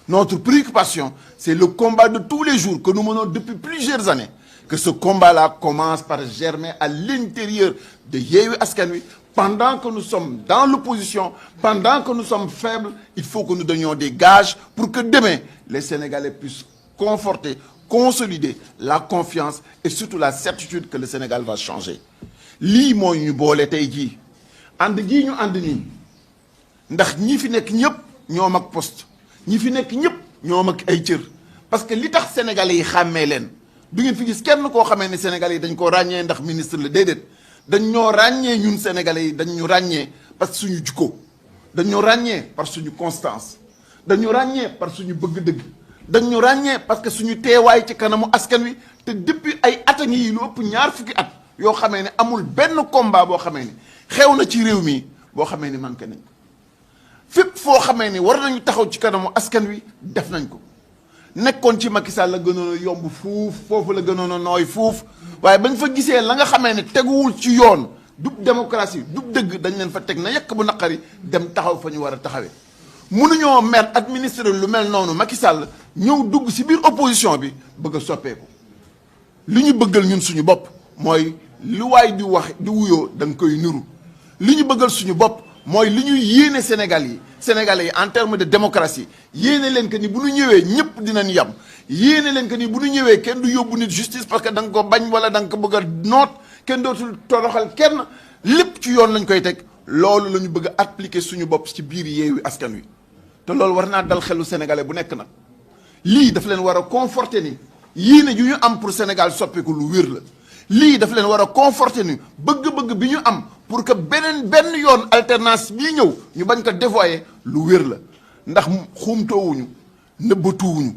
Notre préoccupation, c'est le combat de tous les jours que nous menons depuis plusieurs années. Que ce combat-là commence par germer à l'intérieur de Yewwi Askan Wi. Pendant que nous sommes dans l'opposition, pendant que nous sommes faibles, il faut que nous donnions des gages pour que demain, les Sénégalais puissent conforter, consolider la confiance et surtout la certitude que le Sénégal va changer. Lii mooy ñu boole tey jii ànd gii ñu ànd nii ndax ñi fi nekk ñëpp ñoom ak poste ñi fi nekk ñëpp ñoom ak ay cër parce que li tax Sénégalais yi xàmmee leen du ngeen fi gis kenn koo xamee ne Sénégalais yi dañ ko ràññee ndax ministre la déedéet dañ ñoo ràññee ñun Sénégalais yi dañ ñu ràññee parce que suñu jikko dañ ñu ràññee par suñu constance dañ ñu ràññee par suñu bëgg-dëgg dañ ñu ràññee parce que suñu teewaay ci kanamu askan wi te depuis ay at a ngi yi lu ëpp ñaar fukki at yoo xamee ne amul benn combat boo xamee ni xew na ci réew mi boo xamee ni manqué nañ ko fépp foo xamee ni war nañu taxaw ci kanamu askan wi def nañ ko nekkoon ci Macky Sall la gënoon a yomb fuuf foofu la gënoon a nooy fuuf waaye bañ fa gisee la nga xamee ne teguwul ci yoon dub démocratie dub dëgg dañ leen fa teg na yekk bu naqari dem taxaw fa ñu war a taxawee. mënuñoo mer administrer lu mel noonu Macky Sall ñëw dugg ci biir opposition bi bëgg a soppeeku li ñu bëggal ñun suñu bopp mooy lu waay di wax di wuyoo da nga koy niru li ñu bëggal suñu bopp mooy li ñuy yéene Sénégalais yi en termes de démocratie yéene leen que ni bu ñu ñëwee ñëpp dinañ yam yéene leen que ni bu ñu ñëwee kenn du yóbbu nit justice parce que da nga ko bañ wala da nga ko bëgg a noot kenn dootul toroxal kenn lépp ci yoon lañ koy teg loolu la ñu bëgg a appliquer suñu bopp ci biir Yewwi Askan Wi te loolu war naa dal xelu sénégalais bu nekk nag lii daf leen war a conforter ni yéene ju ñu am pour Sénégal soppeeku lu wér la lii daf leen war a conforter ni bëgg-bëgg bi ñu am pour que benn yoon alternance bii ñëw ñu bañ ko dévoyer lu wér la ndax xuumtoowuñu nëbbatuwuñu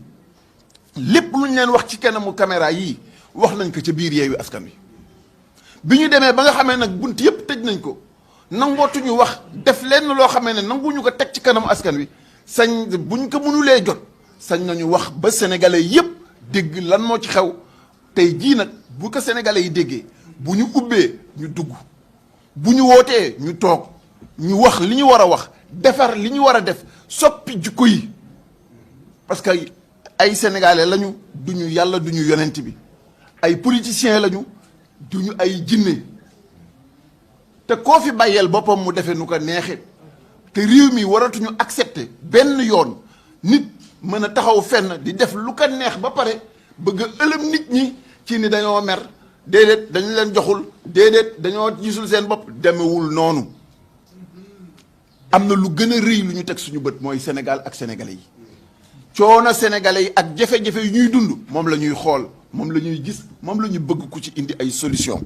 lépp lu ñu leen wax ci kanamu caméra yii wax nañ ko ca biir Yewwi Askan Wi bi ñu demee ba nga xamee nag bunt yëpp tëj nañ ko nangootuñu wax def lenn loo xamee ne nanguñu ko teg ci kanamu askan wi sañ buñ ko mënulee jot sañ nañu wax ba sénégalais yëpp dégg lan moo ci xew tey jii nag bu ko sénégalais yi déggee bu ñu ubbee ñu dugg bu ñu wootee ñu toog ñu wax li ñu war a wax defar li ñu war a def soppi jikko yi parce que ay sénégalais lañu duñu yàlla duñu yonent bi ay politiciens lañu duñu ay jinne te koo fi bàyyeel boppam mu defee nu ko neexee te réew mi waratuñu accepter benn yoon nit mën a taxaw fenn di def lu ko neex ba pare bëgg a ëlëm nit ñi ci ni dañoo mer déedéet dañu leen joxul déedéet dañoo gisul seen bopp demewul noonu am na lu gën a rëy lu ñu teg suñu bët mooy Sénégal ak sénégalais yi coono sénégalais yi ak jafe-jafe yu ñuy dund moom la ñuy xool moom la ñuy gis moom la ñu bëgg ku ci indi ay solution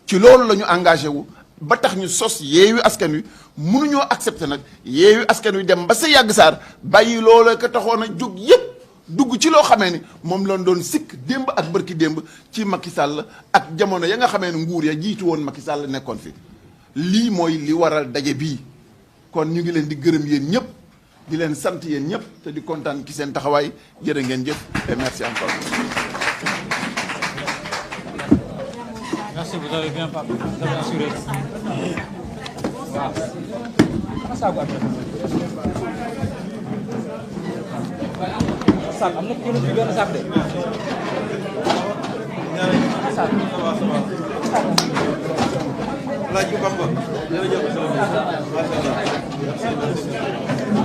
ci loolu la ñu engagé wu ba tax ñu sos Yewwi Askan Wi mënuñoo accepté nag Yewwi Askan Wi dem ba sa yàgg saar bàyyi loola ko taxoon a jóg yépp dugg ci loo xamee ni moom lañ doon sikk démb ak bërki démb ci Macky Sall ak jamono ya nga xamee ne nguur ya jiitu woon Macky Sall nekkoon fi lii mooy li waral daje bii kon ñu ngi leen di gërëm yéen ñëpp di leen sant yéen ñëpp te di kontaan ci seen taxawaay jërë ngeen jëf et merci encore. Merci, vous avez bien parlé, vous avez assuré. Wow. Ça va bien. Ça, am na ku ñu benn sac de. Ça va. Laaj bu baax ba. Jërëjëf. Macha Allah.